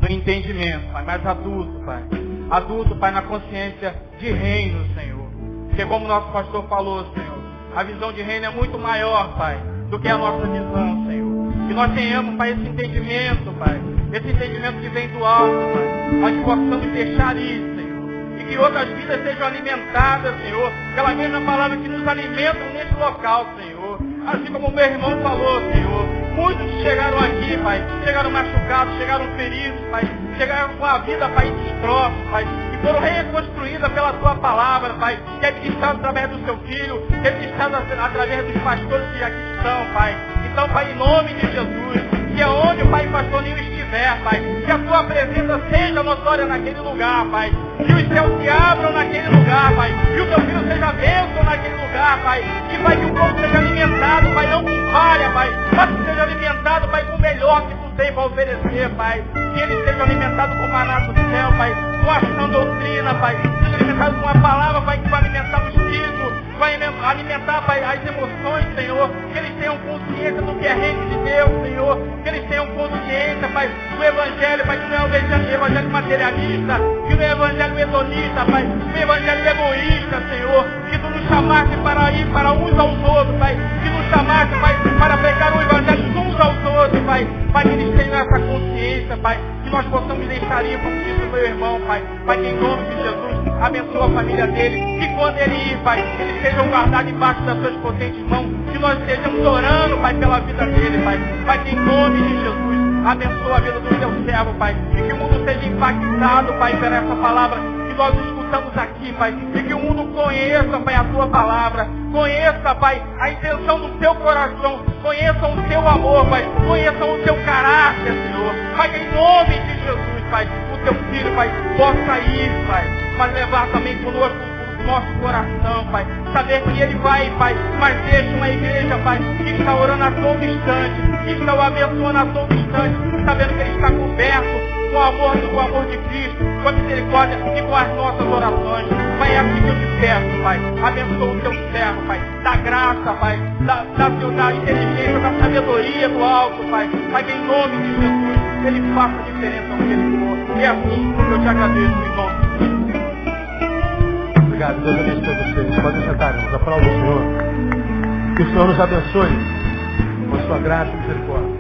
no entendimento, Pai, mas adultos, Pai. Adulto, Pai, na consciência de reino, Senhor. Porque como o nosso pastor falou, Senhor, a visão de reino é muito maior, Pai, do que a nossa visão, Senhor. Que nós tenhamos, Pai, esse entendimento, Pai. Esse entendimento que vem do alto, Pai. Nós possamos deixar isso, Senhor. E que outras vidas sejam alimentadas, Senhor. Pela mesma palavra que nos alimentam nesse local, Senhor. Assim como o meu irmão falou, Senhor. Muitos chegaram aqui, Pai. Chegaram machucados, chegaram feridos, Pai. Chegaram com a vida, Pai, em destroços, Pai. E foram reconstruídas pela Tua palavra, Pai. Que é ministrado através do Seu Filho. Que é ministrado através dos pastores que aqui estão, Pai. Então, Pai, em nome de Jesus, que aonde o Pai pastor Nil estiver, Pai, que a Tua presença seja notória naquele lugar, Pai. Que os céus se abram naquele lugar, Pai. Que o Teu Filho seja bênção naquele lugar, Pai. Que, Pai, que o povo seja alimentado, Pai, não com falha, Pai, mas que seja alimentado, Pai, com o melhor que Tu tem para oferecer, Pai. Que eles sejam alimentados com o maná do céu, Pai, com a sã doutrina, Pai. Sejam alimentados com a palavra, Pai, que vai alimentar o espírito, vai alimentar, Pai, as emoções, Senhor. Que eles tenham consciência do que é reino de Deus, Senhor. Que eles tenham consciência, Pai, do Evangelho, Pai, que não é o evangelho materialista, que não é o evangelho hedonista, Pai, o evangelho egoísta, Senhor. Que Tu nos chamaste para ir para uns aos outros, Pai. Que nos chamaste, Pai, para pregar o evangelho uns aos outros, Pai. Pai, que eles tenham essa consciência, Pai. Que nós possamos deixar ir, como disse o meu irmão, Pai. Pai, que em nome de Jesus, abençoa a família dele. Que quando ele ir, Pai, eles sejam guardados debaixo das suas potentes mãos. Que nós estejamos orando, Pai, pela vida dele, Pai. Pai, que em nome de Jesus, abençoa a vida do Teu servo, Pai. E que o mundo seja impactado, Pai, por essa palavra que nós escutamos aqui, Pai. E que o mundo conheça, Pai, a Tua palavra. Conheça, Pai, a intenção do Teu coração. Conheçam o Teu amor, Pai. Conheçam o Teu caráter, Senhor. Pai, que em nome de Jesus, Pai, o Teu Filho, Pai, possa ir, Pai, mas levar também conosco o nosso coração, Pai. Saber que Ele vai, Pai, mas deixa uma igreja, Pai, que está orando a todo instante, que está o abençoando a todo instante, sabendo que Ele está coberto com o amor de Cristo, com a misericórdia e com as nossas orações. Pai, é assim que eu te peço, Pai. Abençoa o Teu servo, Pai. Da graça, Pai. Da inteligência, da sabedoria do alto, Pai. Pai, que em nome de Jesus Ele faça a diferença onde Ele for. E é assim que eu te agradeço em nome de Jesus. Obrigado, Deus abençoe vocês. Podem sentar, irmãos. Aplauda o Senhor. Que o Senhor nos abençoe com a sua graça e misericórdia.